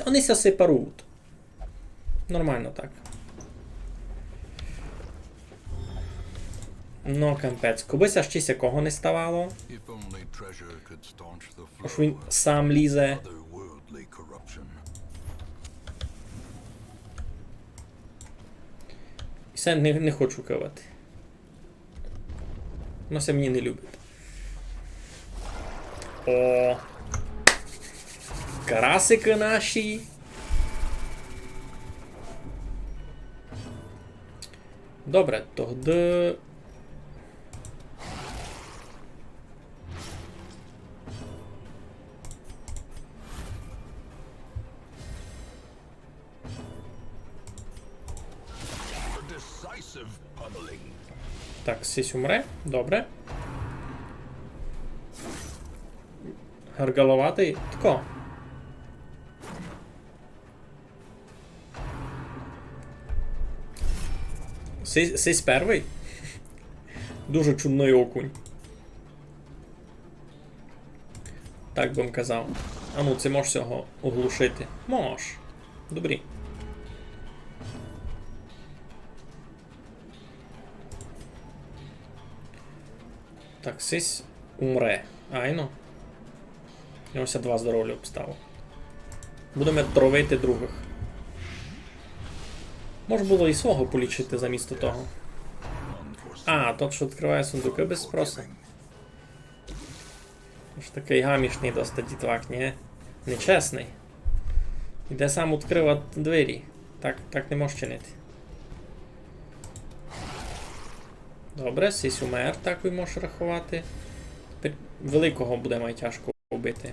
вони ся сепарують. Нормально так. Ну, кампець. Кобися щось якого не ставало. Ось він сам лізе. І все, не хочу кивати. Ну, це мені не любить. О! Карасики наші! Добре, тоді... Так, сись умре. Добре. Гаргаловатий. Тако. Сись перший. Дуже чудний окунь. Так би казав. А ну, це можеш цього оглушити. Мож. Добрі. Так, сись умре. Айно. Я ось 2 здоров'я обставив. Будемо тровити других. Може було і свого полічити замісто того. А, тот, що відкриває сундуки без спросу. Ось такий гамішний досить дітвак, ні? Нечесний. Іде сам відкривати двері. Так не можеш чинити. Добре, сись умер, так ви можеш рахувати. Тепер великого буде найтяжко вбити.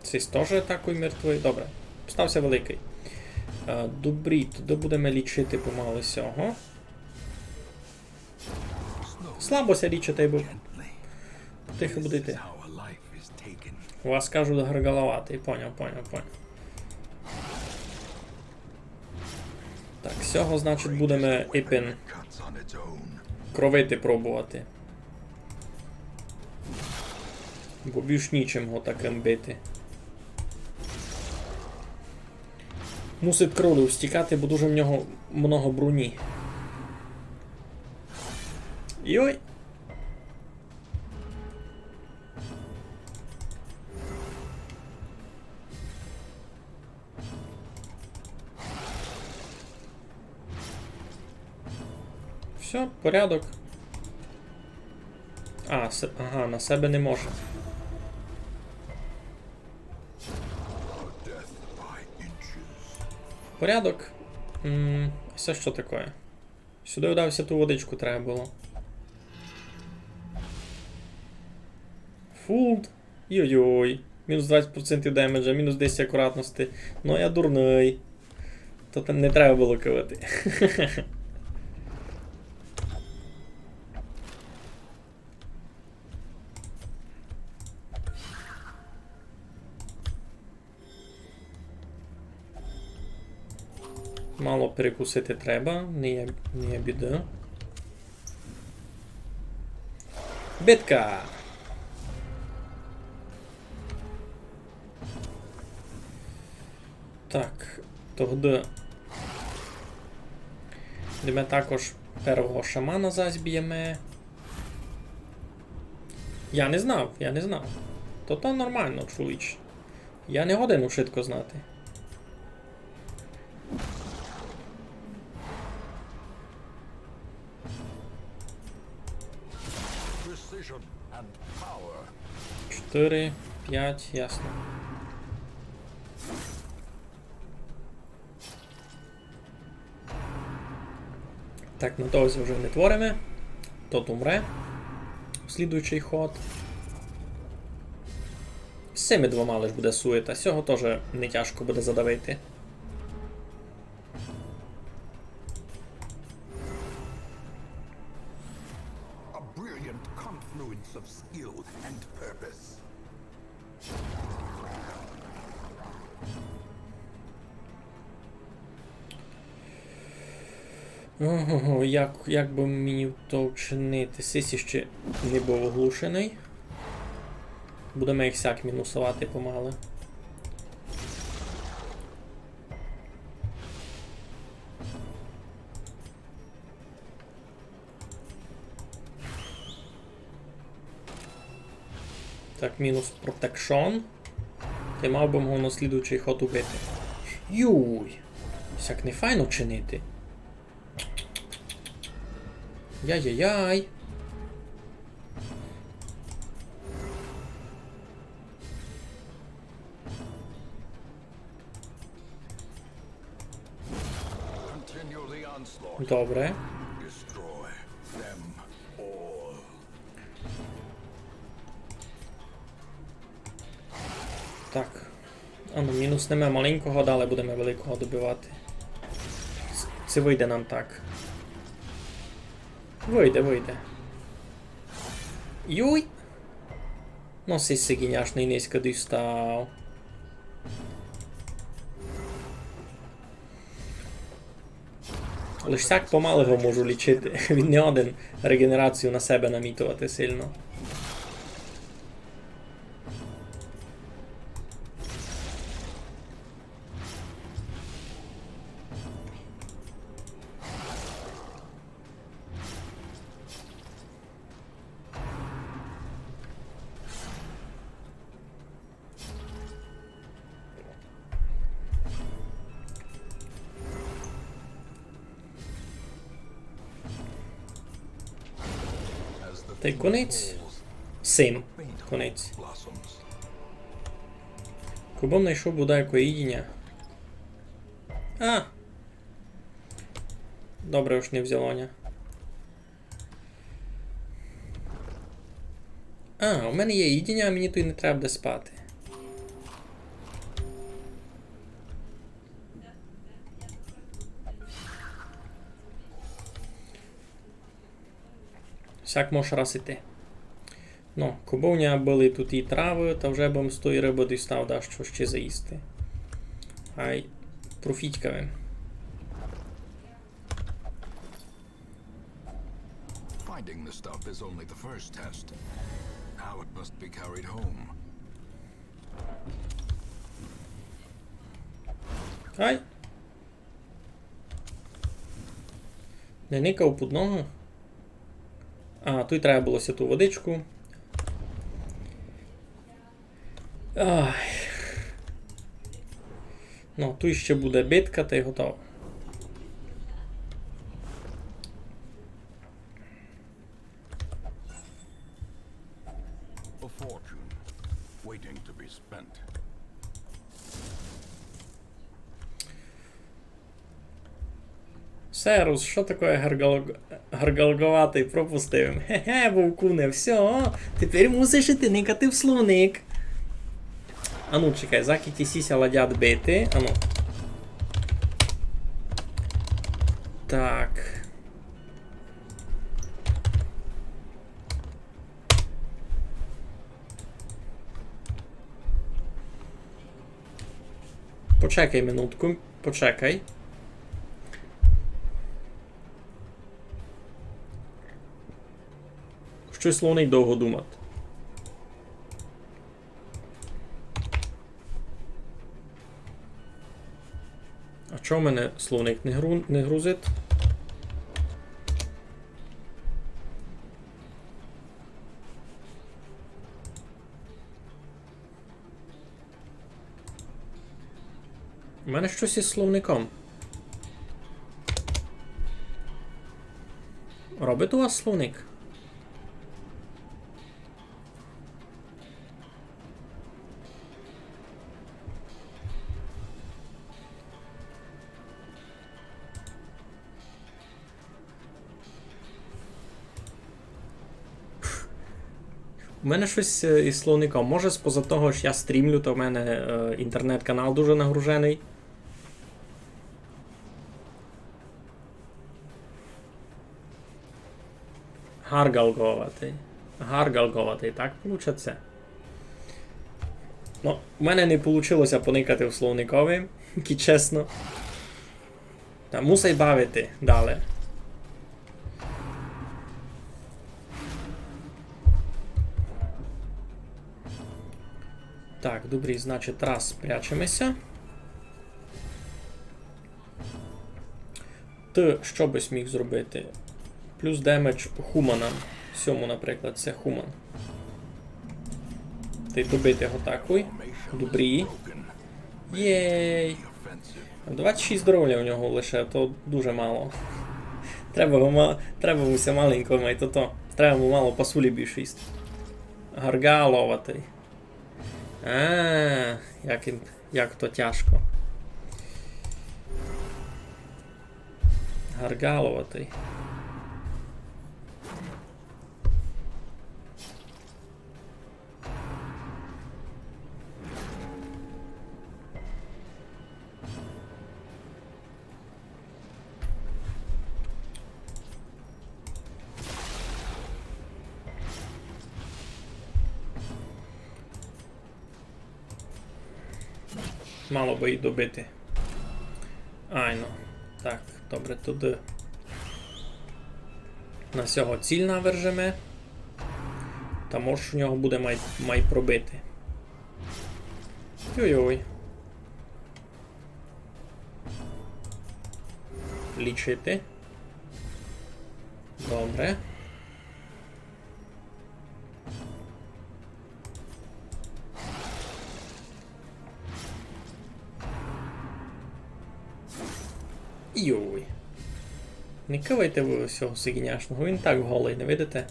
Сись теж атакуй мертвий. Добре, стався великий. Добрі, тоді будемо лічити помалу сього. Слабося лічити, бо тихо будете. У вас кажуть гаргаловатий. Поняв. Так, всього, значить, будемо іпін кровити пробувати. Бо більш нічим го таким бити. Мусить кролю встікати, бо дуже в нього много броні. Йой! Все, порядок. Ага, на себе не може. Порядок. Це що таке? Сюди вдався, ту водичку треба було. Фулд. Йой-йой. Мінус 20% демеджа, мінус 10 акуратності. Ну я дурний. То там не треба було кивати. Мало перекусити треба, не є біда. Битка! Так, тоді ми також первого шамана зазб'ємо. Я не знав. То нормально, чоловіч. Я не годен швидко знати. Precision and power. 4, 5, ясно. Так, на того вже не творимо. Тот умре. Слідуючий ход. З цими двома лиш буде суета. Цього теж не тяжко буде задавити. A brilliant confluence of skill and purpose. Ого, як би мені то вчинити? Сисі ще не був оглушений. Будемо їх всяк мінусувати помалу. Так, мінус протекшон. Ти мав би його на слідуючий ход убити. Юй! Всяк не файно вчинити. Яй-яй-яй. Continue the onslaught. Добре. Destroy them all. Так. А ну, мінус нема маленького, далі будемо великого добивати. Це вийде нам так. Вийде. Юй! Ну, сисі гіняшний низько дістав. Лиш так помалого можу лічити. Він не один регенерацію на себе намітувати сильно. Та й конець. 7. Конець. Blossoms. Кубом знайшов будайку їдіння. А! Добре уж не взялоня. А, у мене є їдіння, а мені тут і не треба де спати. Всяк можеш раз іти. Ну, кубовня були тут і трави, та вже бом з тої риби дістав, да, що ще заїсти. Ай, профітькавим. Finding the stuff is only the first test. Now it must be carried home. Ай! Не никав під ногу. А, тут треба було ту водичку. Ай. Ну, тут ще буде битка, та й готово. A fortune waiting to be spent. Серус, що таке гаргалговатий пропустив? Хе-хе, вовкуне, все, тепер мусиш іти никати в словник. Ану, чекай, закіті сіся ладять бити. Ану. Так. Почекай минутку, почекай. Щось слоник довго думати. А чого в мене слоник не грузить? У мене щось із словником. Робить у вас словник? У мене щось із словником. Може, з-поза того, що я стрімлю, то в мене інтернет-канал дуже нагружений. Гаргалговатий. Гаргалговатий, так получиться? Ну, в мене не вийшло поникати в словникові, ки чесно. Та мусить бавити далі. Так, добрі, значить, раз прячемося. Ти що би міг зробити? Плюс демедж хуманам. Всьому, наприклад, це хуман. Ти добити його такой. Добрі. Єй! 26 здоров'я у нього лише, то дуже мало. Треба усе маленько мати, то. Треба йому мало пасулі більше їсти. Гаргаловатий. Як то тяжко. Гаргаловатий. Мало би й добити. Айно. Так, добре, туди. На цього ціль навержеме. Та може у нього буде май пробити. Йой-йой. Лічити. Добре. Йой. Не кивайте ви всього сигняшного, він так голий, не видите?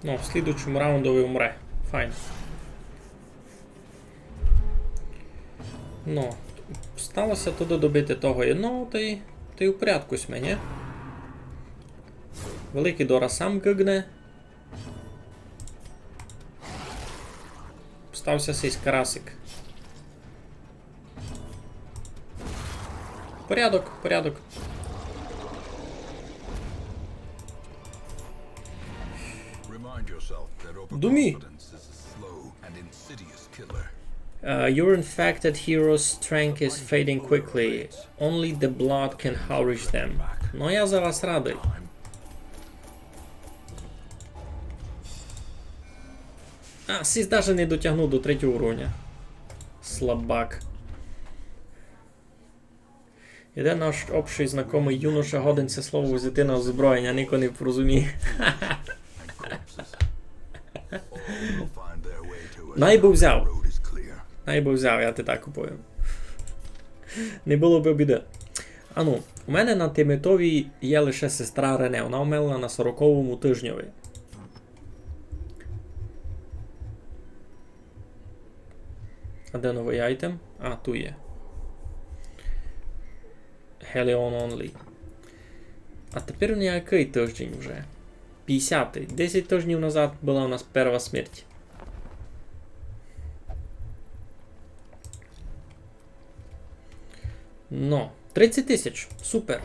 Ну, в слідучому раундові умре. Файн. Ну, сталося туди добити того єдного, та й у порядку з мене. Великий Дора сам гигне. Стався сись карасик. Порядок, порядок. Думі. Your infected hero's strength is fading quickly. Only the blood can nourish them. Ну я за вас радий. А, сісь даже не дотягнув до 3 уровня. Слабак. Іде наш общий знайомий юноша годин це слово взяти на озброєння, ніхто не порозуміє. Найби взяв. Найби взяв, я ти так купую. Не було б біди. Ану, у мене на тимітовій є лише сестра Рене, вона вмерла на 40-му тижневі. А де новий айтем? А, тут є. Helion Only. А тепер у який тиждень вже? 50-й. 10 тижнів назад була у нас перша смерть. Ну, 30 тисяч. Супер.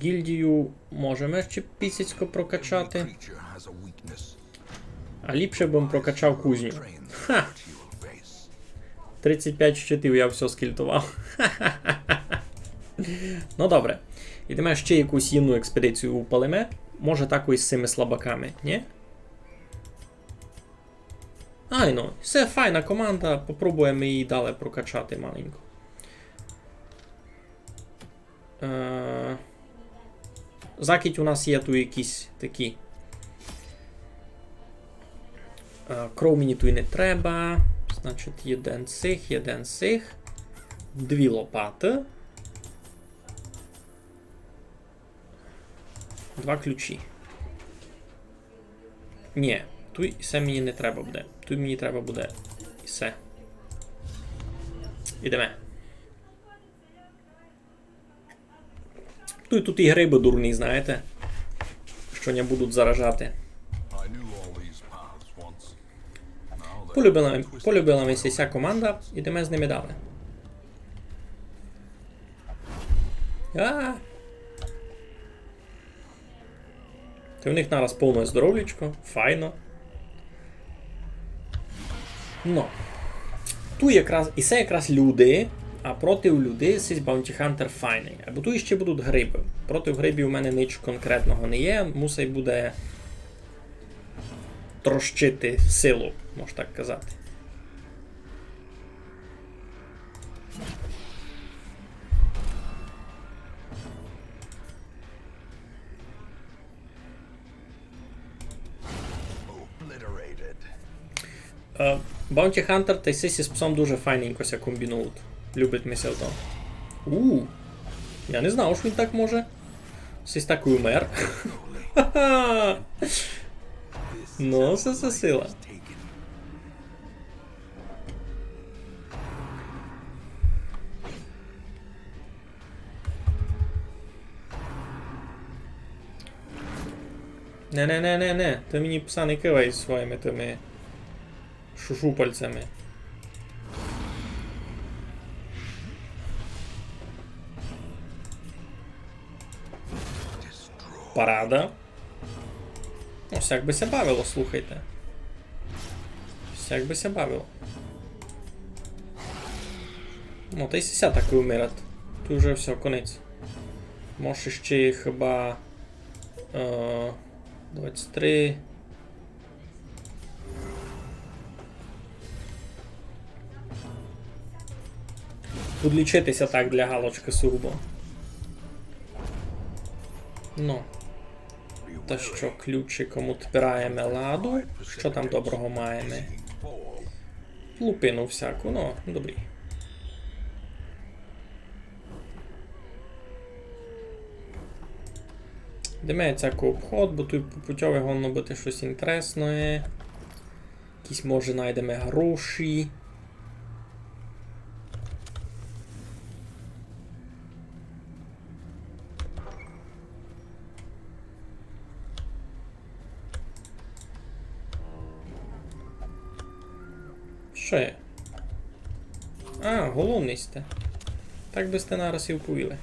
Гільдію можемо ще пісяцько прокачати. А ліпше б він прокачав кузню. Ха! 35 щитів я все скільтував. Ну добре. Ідемо ще якусь інну експедицію упалимо. Може таку із цими слабаками, ні? Ай ну, все файна команда, попробуємо її далі прокачати маленько. Закидь у нас є тут якісь такі. Кров мені тут не треба. Значить, один цих. 2 лопати. 2 ключі. Ні, тут все мені не треба буде. Тут мені треба буде і все. Ідемо. Тут і гриби дурні, знаєте. Що не будуть заражати. Полюбила ми вся команда, ідемо з ними далі. Ти в них нараз повне здоров'ячко, файно. Ну. Тут якраз, і це якраз люди, а проти людей цей Bounty Hunter файний. Або тут ще будуть гриби. Проти грибів у мене нічого конкретного не є, мусить буде трощити силу, можна так казати. Bounty Hunter та й сисі з псом дуже файненько ся комбінують. Любить мисел то. Я не знав, що він так може. Сись так і умер. Ну, це сила. Не. Ти мені пса не кивай своїми тими шушупальцями. Парада. Ось як би ся бавило, слухайте. Ось як би ся бавило. Ну, та й сися так і умирать. Тут вже все, конець. Може ще хіба 23. Буду лічитися так для галочки сугубо. Ну. Та що, ключиком відпираємо ладу. Що там доброго маємо? Лупину всяку, ну, добрі. Йдемо цяку обход, бо тут по путьові головно бути щось інтересне. Якісь, може, знайдемо гроші. Що є? Голодний сте. Так би сте нараз і вповіли.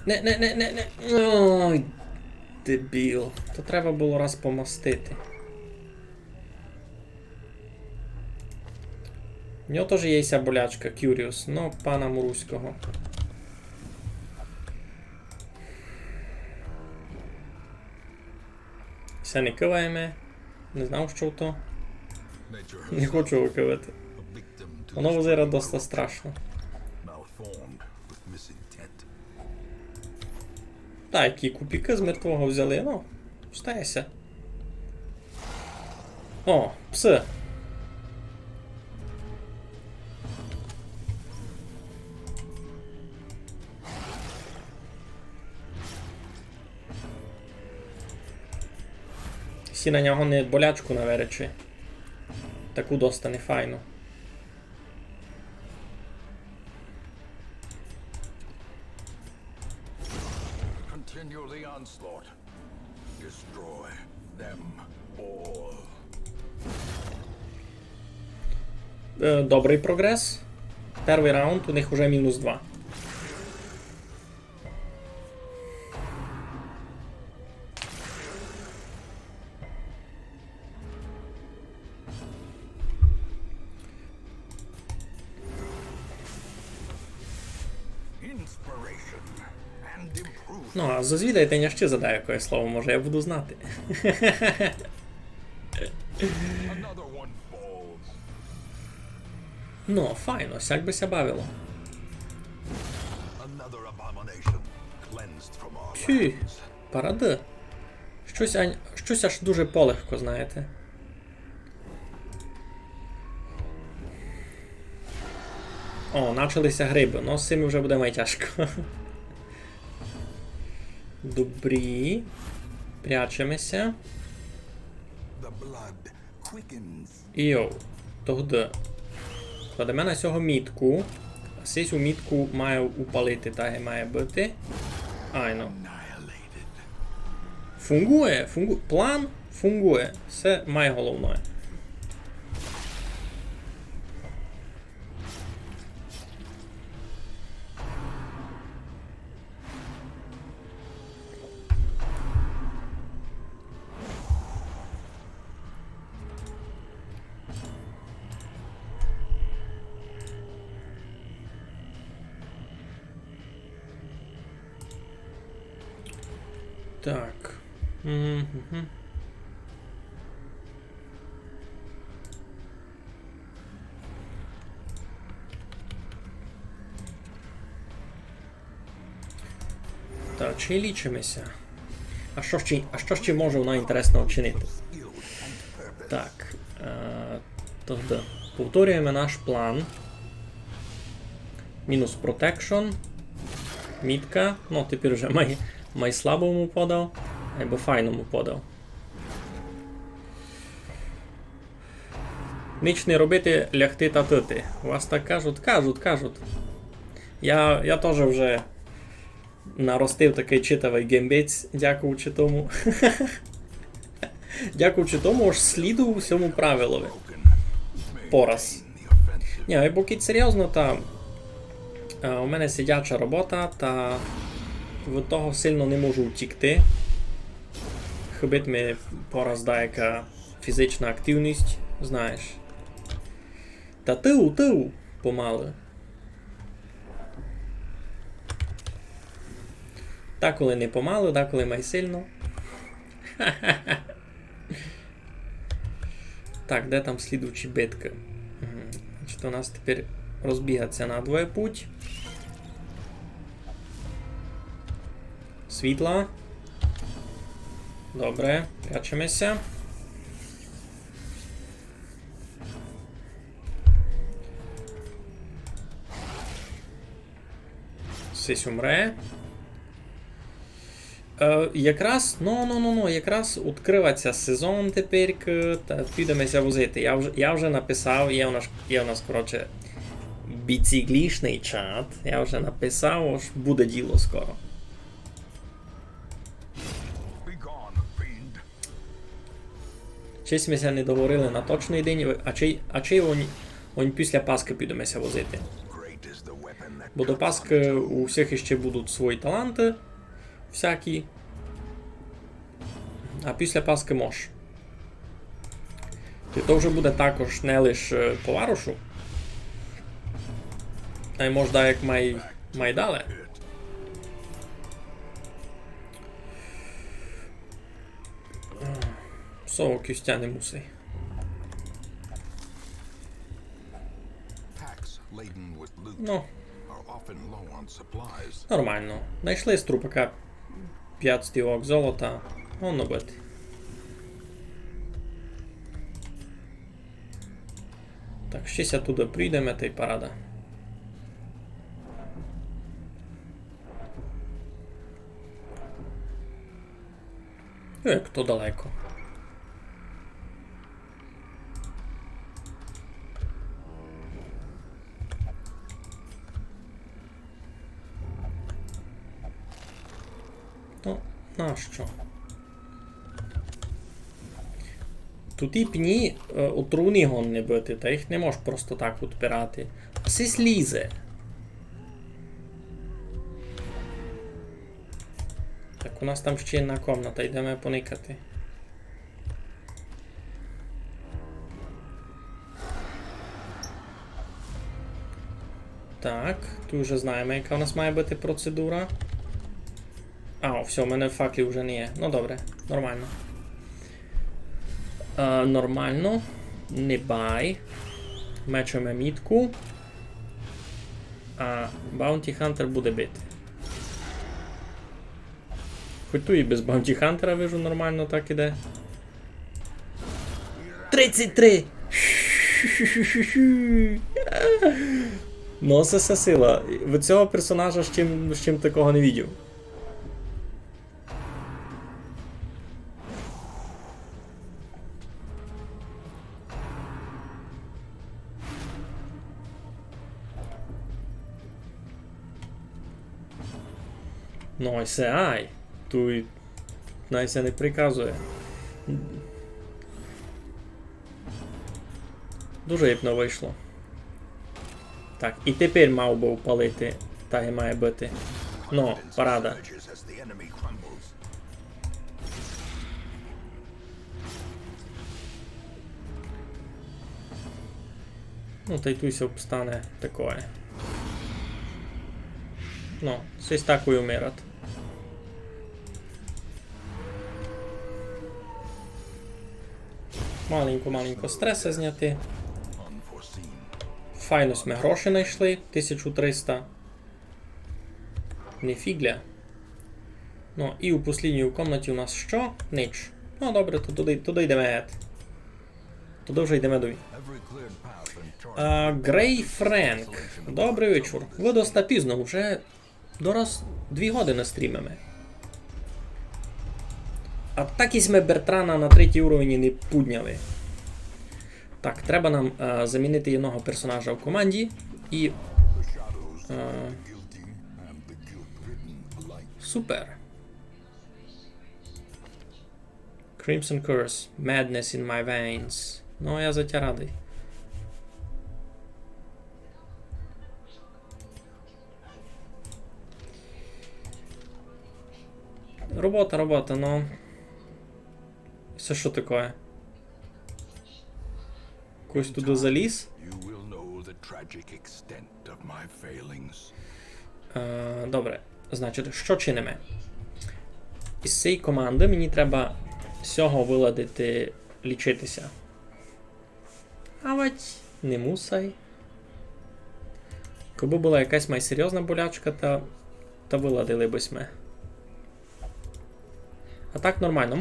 Не. Ой, дебіл. То треба було раз помастити. У нього теж є ця болячка, Curious, но пана Муруського. Все не киваємо. Не знав, що то. Не хочу викивати. Воно зараз досить страшно. Так, які купіки з мертвого взяли, ну, стається. О, пси. Всі на нього не болячку наверечі. Таку достане файну. onslaught. Destroy them all. Добрий прогрес. Перший раунд, у них вже -2. Inspiration and improvement. Ну, а зазвідайте, я ще задаю яке слово, може я буду знати. Another one falls. Ну, файно, сяк би ся бавило. Another abomination cleansed from our Фі, lands. паради. Щось аж дуже полегко, знаєте. О, почалися гриби, ну з цими вже буде найтяжко. Добрі. Прячемося. The blood quickens. Йоу. Тогда. Кладемо на цього мітку. А цю мітку має упалити, так і має бути. Айно. Annihilated. Фунгує, план фунгує. Це має головне. Так. Угу. Так, чи лічимося? А що ще може вона інтересно вчинити? Skill and purpose. Так. Тобто, повторюємо наш план. Мінус протекшн. Мітка. Ну, тепер вже май слабому подав, або файному подав. Ніч не робити, лягти та тити. У вас так кажуть? Кажуть. Я теж вже наростив такий читавий геймбейт, дякуючи тому. Дякуючи тому, аж сліду всьому правилові. Пораз. The offensive. Ні, бо кіт серйозно, та у мене сидяча робота, та від того сильно не можу втікти. Хибить ми пораз деяка фізична активність, знаєш. Та тиу, помалу. Деколи не помалу, деколи май сильно. Так, де там слідуючі битки? Значить, у нас тепер розбігатися на двоє путь. Світла. Добре, прячемося. Сись умре. Якраз, якраз відкривається сезон тепер, та підемося возити. Я вже написав, є у нас, коротше, біциклішний чат. Я вже написав, аж буде діло скоро. Be gone, fiend. Чись ми ся не договорили на точний день, а чи он після Пасхи підемося возити. Great is the weapon that Бо до cuts Пасхи on у всіх іще будуть свої таланти, всякі. А після Пасхи мож. І то вже буде також не лише по варушу, а й можна як майдале. it. Совок кістя не мусить. Packs laden with loot Ну, are often low on supplies. нормально. Знайшли з трупака 5 стівок золота. Воно бити. Так, щось туди прийдемо, та й парада. Як то далеко. Ну, на. що? Тут і пні отруйний гон не бити, та їх не можеш просто так відпирати. А це слізе. Так, у нас там ще одна комната, йдемо поникати. Так, тут вже знаємо, яка у нас має бути процедура. А, все, у мене факлів вже не є. Ну добре, нормально. Нормально. Не бай. Мечемо мітку. А Bounty Hunter буде бити. Хоч тут і без Bounty Hunter вижу нормально так іде. 33! Ну, це все сила. Від цього персонажа з чим такого не видів. Ну, ось це ай. Тут навіть не приказує. Дуже єпно вийшло. Так, і тепер мав би впалити, так і має бути. Ну, парада. Ну, та й тусь обстане такое. Ну, щось так і умирать. Маленько стреса зняти. Файно ми гроші знайшли. 1300. Не фігля. Ну, і у послідній кімнаті у нас що? Ніч. Ну, добре, то туди йдемо. Туди вже йдемо до. Грей Френк. Добрий вечір. Ви доста пізно, вже дораз 2 години стрімимо. А так і ми Бертрана на 3-й уровні не підняли. Так, треба нам замінити одного персонажа в команді і... супер. Crimson Curse. Madness in my veins. Ну, я за тя радий. Робота, но... Це що таке? Когось туди заліз? Добре, значить, що чинимо? Із цієї команди мені треба всього виладити, лічитися. А вать, не мусай. Коби була якась майсерйозна болячка, та виладили бись ми. А так нормально.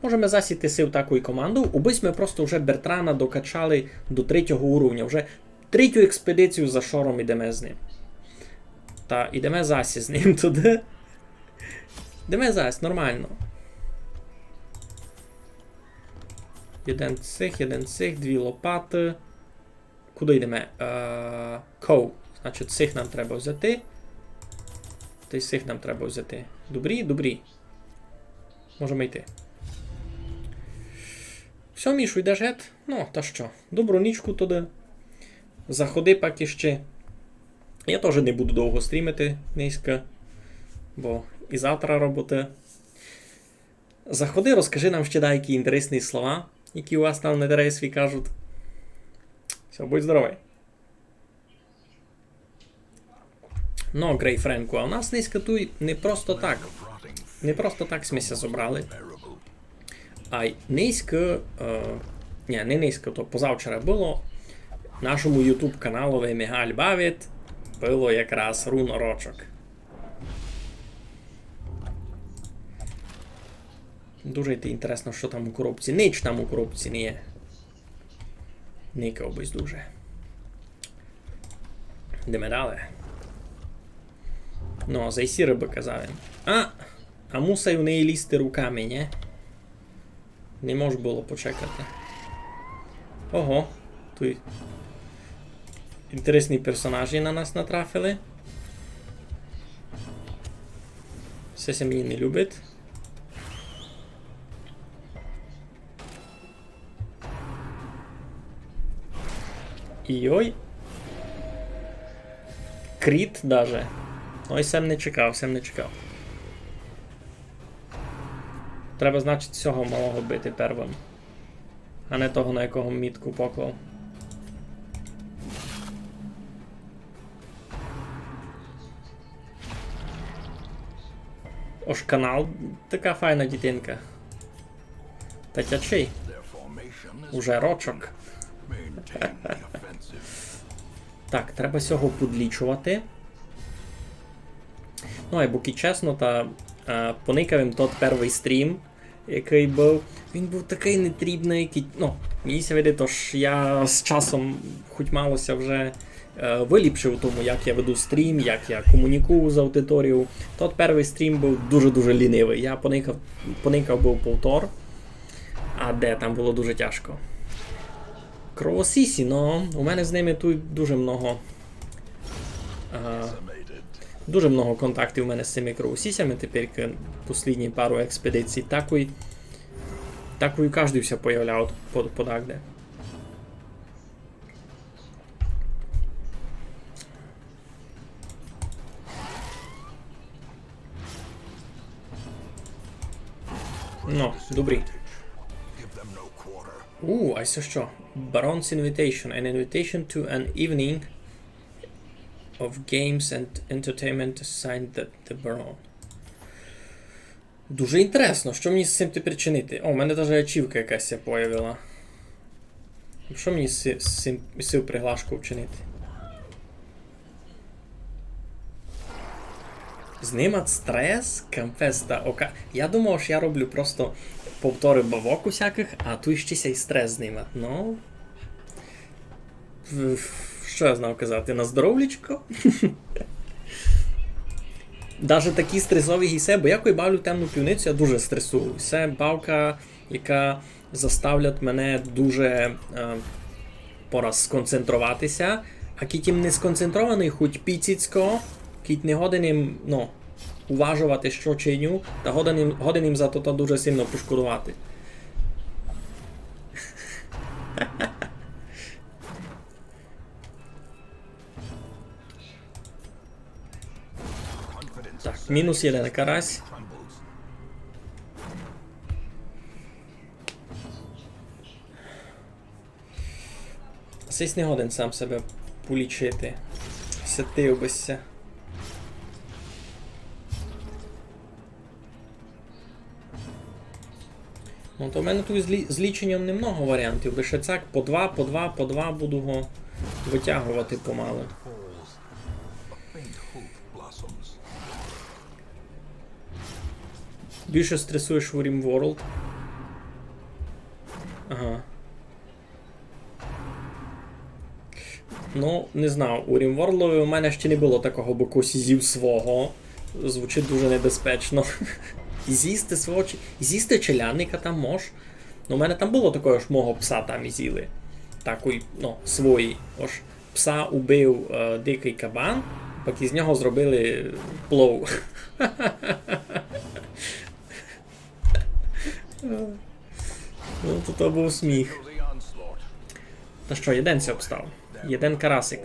Можемо засіти сив таку команду. Убись ми просто вже Бертрана докачали до 3-го уровня. Вже 3-ю експедицію за шором ідемо з ним. Та ідемо засі з ним туди. Ідемо засі, нормально. Один цих, 2 лопати. Куди йдемо? Коу. Значить, цих нам треба взяти. Та й цих нам треба взяти. Добрі. Можемо йти. Все, Мішу, йдеш гет? Ну, та що? Добру нічку туди. Заходи поки ще. Я теж не буду довго стрімити низько, бо і завтра роботи. Заходи, розкажи нам ще деякі інтересні слова, які у вас там на дереві кажуть. Все, будь здоровий. Ну, Грей Френку, а у нас низько тут не просто так. Не просто так сміся зібрали. А низько, не низько, то позавчора було нашому YouTube каналові Мігаль Бавіт було якраз рунорочок. Дуже інтересно, що там у коробці. Ніч там у коробці не є. Никав бись дуже. Йдемо далі. Ну, зайсіри би казав він. А мусай у неї лізти руками, не? Не може було почекати. Ого, тут інтересні персонажі на нас натрафили. Все мені не любить. Йой. Кріт даже. Ой, Сем не чекав, Сем не чекав. Треба, значить, цього малого бити первим. А не того, на якого мітку поклав. Ож канал, така файна дитинка. Та тячий. Уже рочок. Так, треба цього подлічувати. Ну, а поки чесно, та поникав їм тот перший стрім, який був. Він був такий нетрібний, ну, мені ся видить, тож я з часом хоч малося вже виліпшив у тому, як я веду стрім, як я комунікую з аудиторією. Тот перший стрім був дуже-дуже лінивий. Я поникав був повтор, а де там було дуже тяжко. Кровосісі, ну, у мене з ними тут дуже много. Дуже много контактів у мене з цими кровосісями, тепер останні пару експедицій. Такою кожен все появляв подагде. Ну, добрі. А це що? Baron's invitation. An invitation to an evening of games and entertainment assigned the Baron. Дуже інтересно, що мені з цим тепер чинити? О, у мене навіть ачівка якась появила. Що мені з цим приглашку вчинити? Знімати стрес, кампес та ока. Я думав, що я роблю просто повтори бавок усяких, а тут ще й стрес знімати. Ну. Що я знав казати? На здоров'ячко? Даже такі стресові гісе, бо я коли бавлю темну півницю, я дуже стресую. Це бавка, яка заставлять мене дуже пораз сконцентруватися, а кітім не сконцентрований, хоч піціцько, кіт не годен ну, уважувати, що чиню, та годен їм за то дуже сильно пошкодувати. Так, мінус 1 карась. Сись не годен сам себе полічити. Сятив бися. Ну, то в мене тут з ліченням немного варіантів. Лише цак по 2 буду його витягувати помалу. Більше стресуєш в RimWorld. Ага. Ну, не знаю, у RimWorld у мене ще не було такого, бо когось з'їв свого. Звучить дуже небезпечно. З'їсти свого... З'їсти челянника там мож. Ну, у мене там було такого ж мого пса там і з'їли. Такий, ну, свої. Ось пса убив дикий кабан, поки з нього зробили плов. Ну, то був сміх. Та що, єден ся обстав. Єден карасик.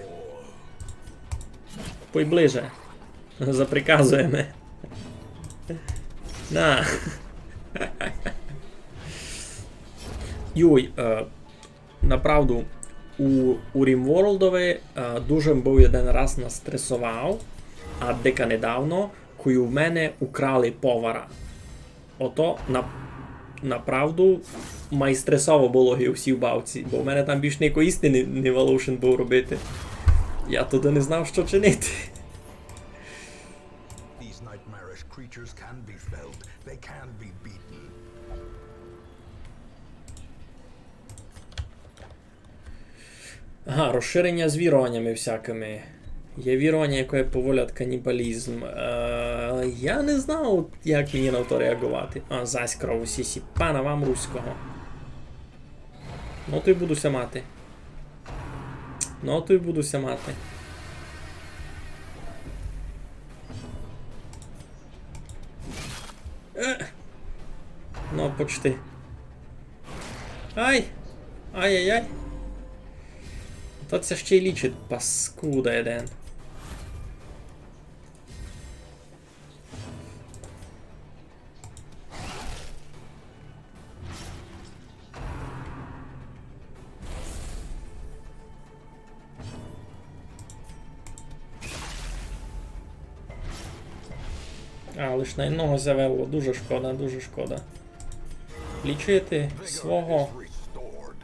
Пой ближе. Заприказуємо. На. Юй, направду, у RimWorld'ові дуже був один раз настресував, а дека недавно, коли в мене украли повара. Ото, направду, майстресово було і всі в бавці, бо в мене там більш ніякої істини не валушен був робити. Я туди не знав, що чинити. Ага, розширення з віруваннями всякими. Є вірування, яке поволять канібалізм. Я не знав, як мені на то реагувати. А, зась кровосісі. Пана вам руського. Ну то й будуся мати. Ну то й будуся мати. Ну, почти. Ай! Ай-яй-яй. То це ще й лічить, паскуда один. А, лиш на одного завело. Дуже шкода, дуже шкода. Лічити свого. Vigor is restored.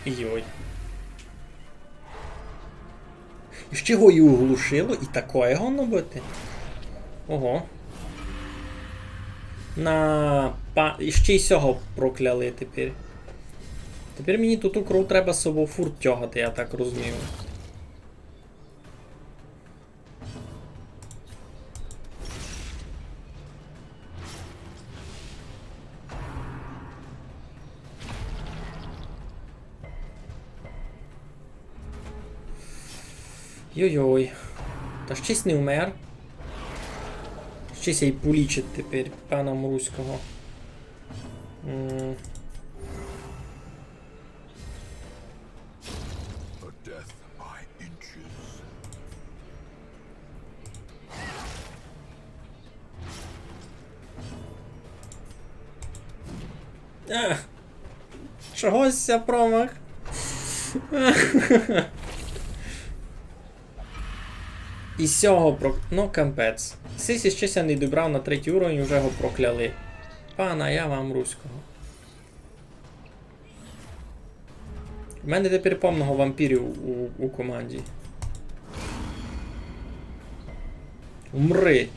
Йой. І ще його і оглушило, і такое гоно бити. Ого. І ще й сього прокляли тепер. Тепер мені тут у кров треба з собою фурт тягати, я так розумію. Йой-йой. Та щось не вмер. Щось й полічить тепер пана Мруського. A death by inches. Чогось ся промах. І сього ну, кампець. Сисі щось я не добрав на 3-й уровень, вже його прокляли. Пана, я вам руського. У мене тепер повного вампірів у команді. Умри,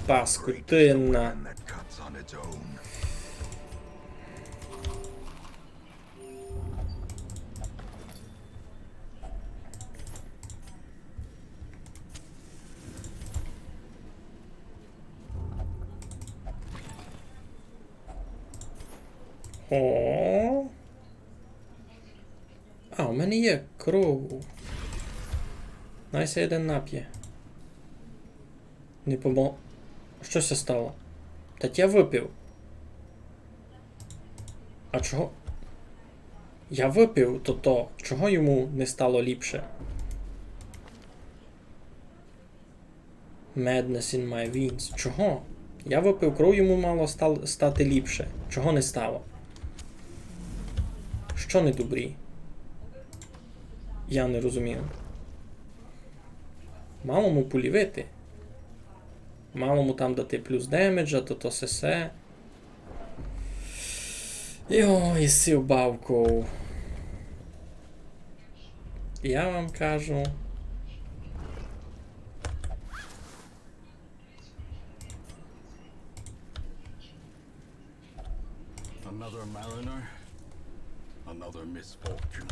паскудина. One that cuts on its own. О. А, у мене є кров. Найся один нап'є. Не помог. Що це стало? Та я випив. А чого? Я випив, то чого йому не стало ліпше? Madness in my veins. Чого? Я випив кров, йому мало стати ліпше. Чого не стало? Що не добрі? Я не розумію. Малому полівити. Малому там дати плюс демеджа, то сесе. Йой, сив бавку. Я вам кажу. Another mariner, another misfortune.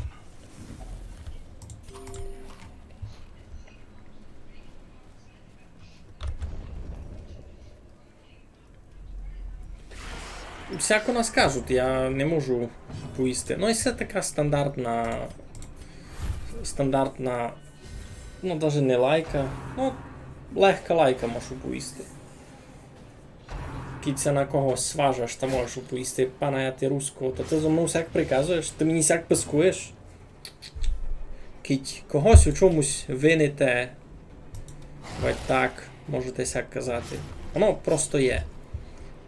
Всяко нас кажуть, я не можу поїсти. Ну і це така стандартна, ну навіть не лайка, ну легка лайка можу поїсти. Кіця на когось сважаш, та можеш поїсти, пана я ти руського, то ти зо мною всяк приказуєш, ти мені всяк пискуєш. Кіть когось у чомусь вините, ось так, можете всяк казати. Воно просто є.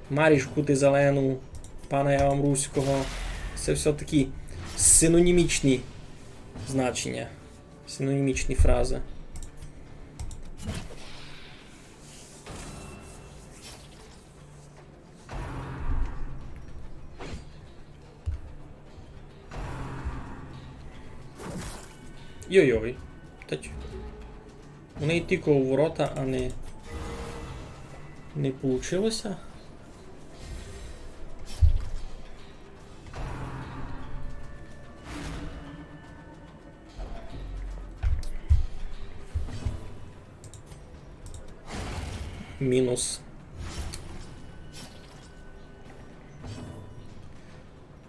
Марішку ти зелену, пана я вам руського. Це все такі синонімічні значення, синонімічні фрази. Йой-йой. У неї тільки у ворота, а не получилося. Мінус.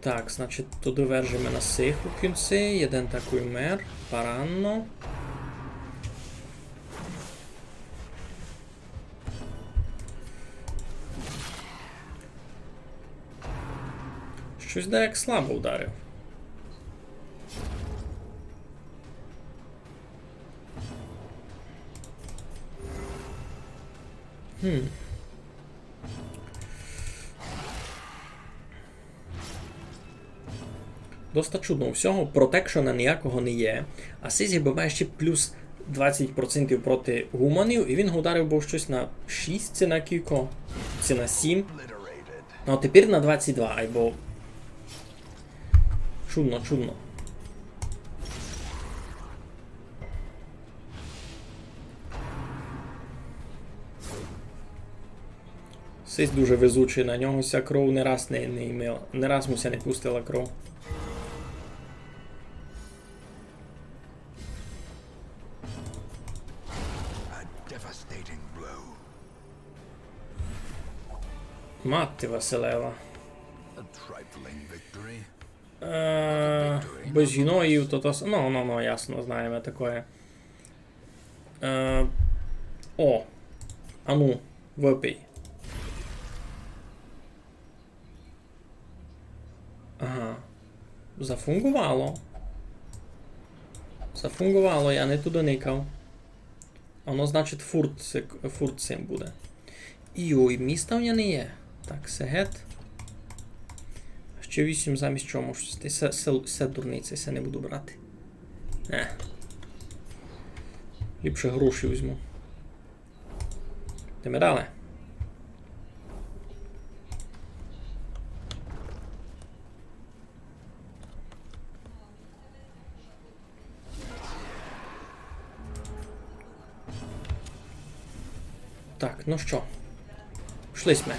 Так, значить, туди вержимо на сих у кінці. Один такий мер. Паранно. Щось Дерек слабо вдарив. Доста чудно. Всього протекшена ніякого не є. А Сизіб має ще плюс 20% проти гуманів, і він ударив був щось на 6, це на кілько, це на 7. Ну, а тепер на 22, або... Чудно, чудно. Сись дуже везучий, на нього ся кров не раз не імела. Не раз муся не пустила кров. Мати Василева. Без геноїв, то то... Ну, ясно, знаємо таке. О! Ану, випий. Ага. Зафунгувало. Зафунгувало, я не туди никав. Воно, значить, фурт цим буде. Йой, міста в мене не є. Так, сегет. Ще 8 замість чому. Все дурниці, все не буду брати. Ліпше гроші візьму. Ти ми дали? Так, ну що? Пішли ми.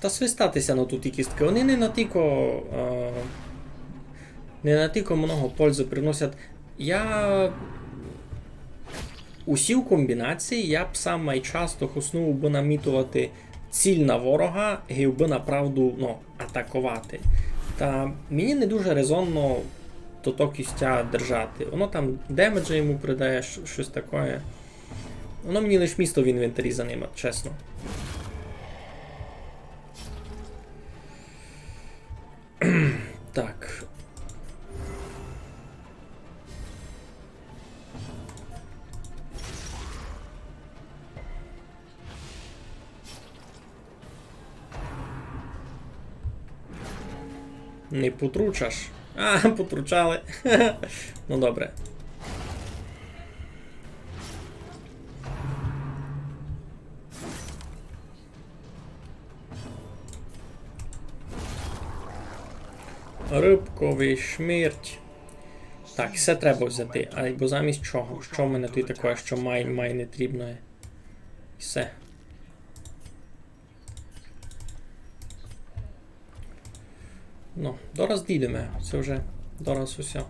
Та свистатися на тут ті кістки. Вони не на тільки много пользи приносять. Усі в комбінації я б сам найчасто хуснув би намітувати ціль на ворога і би направду, атакувати. Та мені не дуже резонно то кістя держати. Воно там демеджа йому придає, щось таке. Воно мені лише місто в інвентарі займає, чесно. Так. Не потручаш. Потручали. Ну добре. Рибковий шмерть. Так, все треба взяти. Або замість чого? Що в мене тут таке, що май не трібно? Все. Ну, дораз дійдемо. Це вже дораз усе.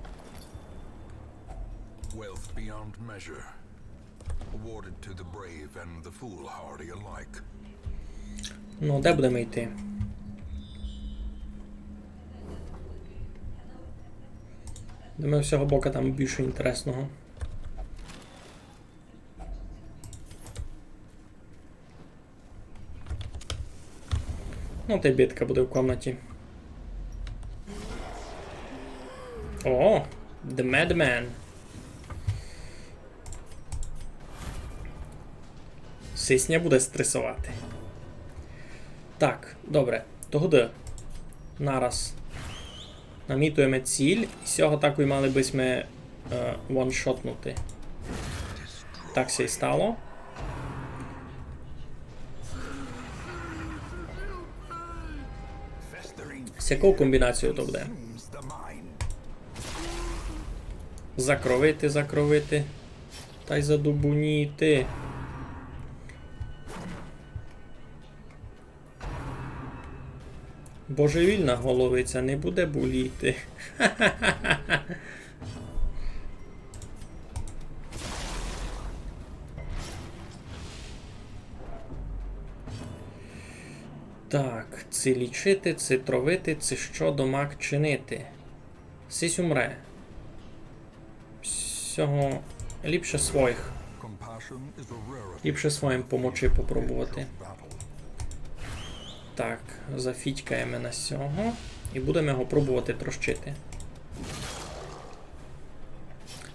Wealth beyond measure, awarded to the brave and the foolhardy alike. Ну, де будемо йти? Думаю, всього боку там більше інтересного. Ну, та й битка буде в комнаті. О, The Madman. Сисня буде стресувати. Так, добре. Тогда нараз намітуємо ціль. І з цього атаку мали би ми ваншотнути. Так все і стало. З якою комбінацією то буде? Закровити. Та й задубуніти. Божевільна головиця не буде боліти. Так, це лічити, це тровити, це що до мак чинити. Сись умре. Всього ліпше своїх. Ліпше своїм помочи попробувати. Так, зафітькаємо на сього. І будемо його пробувати трощити.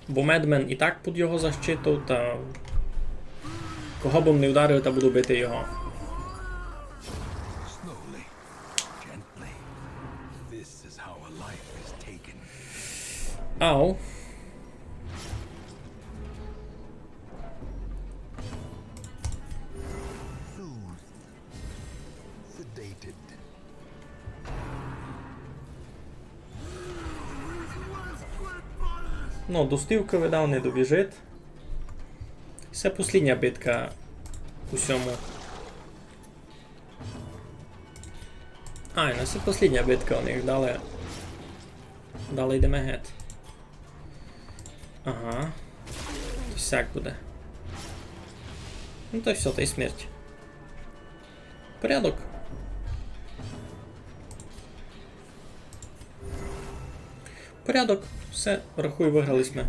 Бо Медмен і так під його защиту, та кого б не вдарив, та буду бити його. Ау. Ну, до стівки видав, не добіжить. Це послідня битка у всьому. Ну це послідня битка у них, далі йдемо геть. Ага. Всяк буде. Ну то все, та й смерть. Порядок. Порядок. Все, рахуй, виграли ми.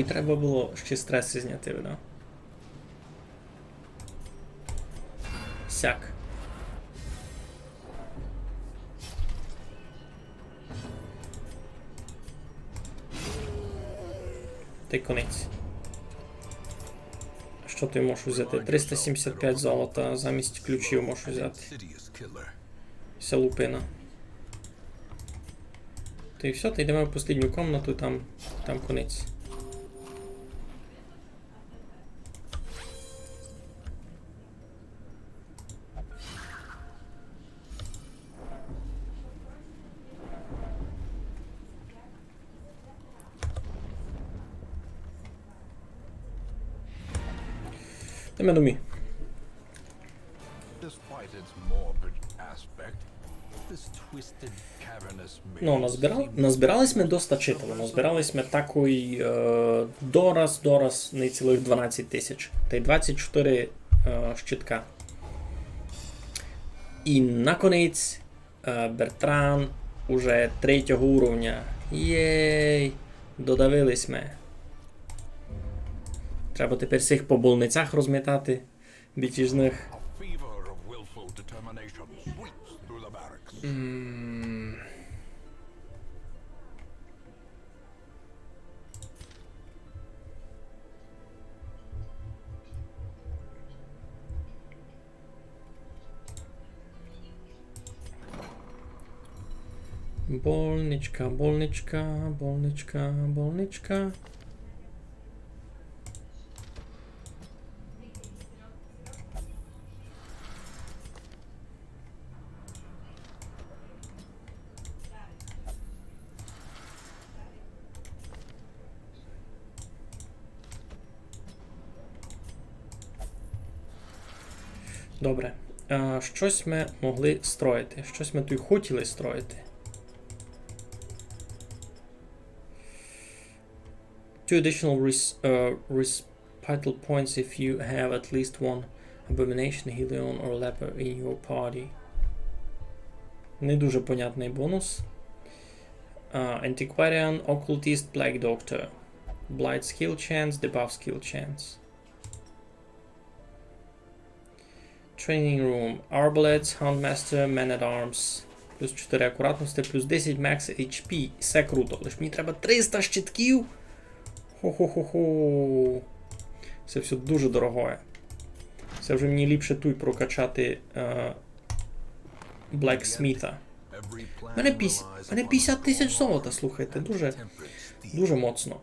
Треба було ще стреси зняти, да? Сяк. Та й конець. Що ти можеш взяти? 375 золота, замість ключів можеш взяти. Вся лупина. Та і все, та йдемо в останню комнату, там конець. Йдемо до мі. Ну, назбирались ми доста читаво. Назбирались ми такий дораз, не цілих 12 тисяч. Та й 24 щитка. І наконець Бертран уже 3-го уровня. Єй! Додавились ми. Треба тепер всіх по больницях розмітати. Бітіжних. Больничка, больничка, больничка, больничка. Добре. Щось ми могли строїти. Щось ми тут хотіли строїти. Two additional respitable points if you have at least one Abomination, Helion or Leper in your party. Не дуже понятний бонус. Antiquarian, Occultist, Black Doctor. Blight skill chance, debuff skill chance. Training room. Arbalets, Houndmaster, Man at Arms. Плюс 4 акуратності, плюс 10 max HP. Все круто. Лиш мені треба 300 щитків. Хо-хо-хо-хо. Це все дуже дорогое. Це вже мені ліпше тут прокачати Blacksmith. Мене 50 тисяч золота, слухайте. Дуже моцно.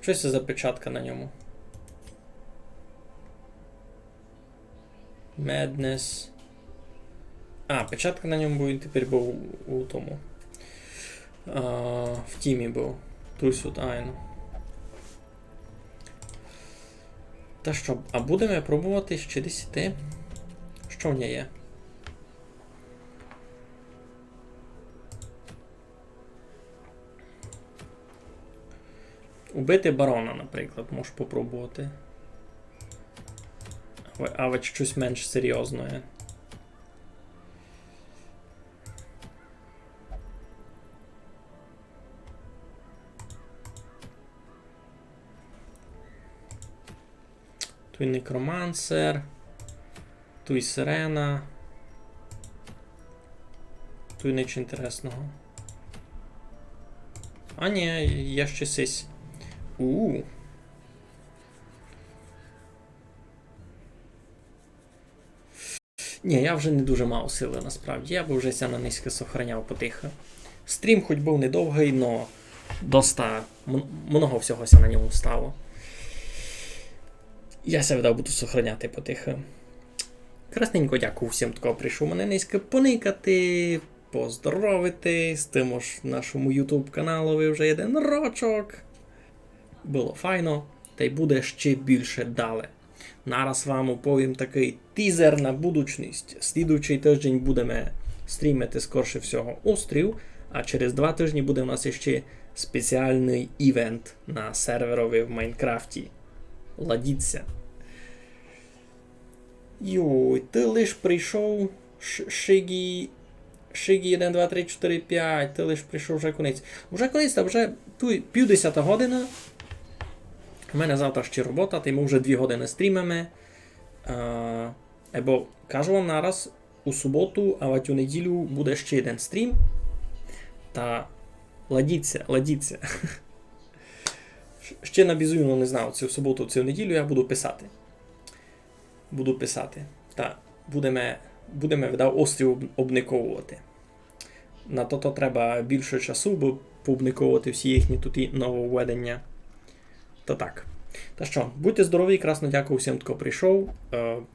Що це за печатка на ньому? Madness. Печатка на ньому він тепер був у тому. В тімі був. Тут айну. Та що, будемо пробувати ще 10? Що в ній є? Убити барона, наприклад, можеш попробувати. Але щось менш серйозне. Тут некромансер. Тут сирена. Тут нічого інтересного. А ні, є ще сись. Ні, я вже не дуже мав сили насправді. Я б вже ся на низько сохраняв потихо. Стрім хоч був недовгий, но доста много всього ся на ньому стало. Я ся видав буду сохраняти потихо. Красненько дякую всім, хто прийшов мене низько поникати, поздоровити, з тим ж нашому YouTube каналу вже 1 рочок. Було файно, та й буде ще більше далі. Нараз вам оповім такий тізер на будучність. Слідуючий тиждень будемо стрімити скорше всього острів, а через 2 тижні буде у нас ще спеціальний івент на серверові в Майнкрафті. Ладіться. Йой, ти лиш прийшов, Шигі 1, 2, 3, 4, 5, ти лиш прийшов вже конець. Вже конець, та вже 50 година. У мене завтра ще робота, та й ми вже 2 години стрімимо. Бо, кажу вам нараз, у суботу, а в у неділю буде ще 1 стрім. Та ладіться. Ще на Бізуйну не знав, цю суботу, цю неділю я буду писати. Та будемо видав острів обниковувати. На то треба більше часу, бо пообниковувати всі їхні тут нововведення. Та так. Та що, будьте здорові, красно дякую всім, хто прийшов.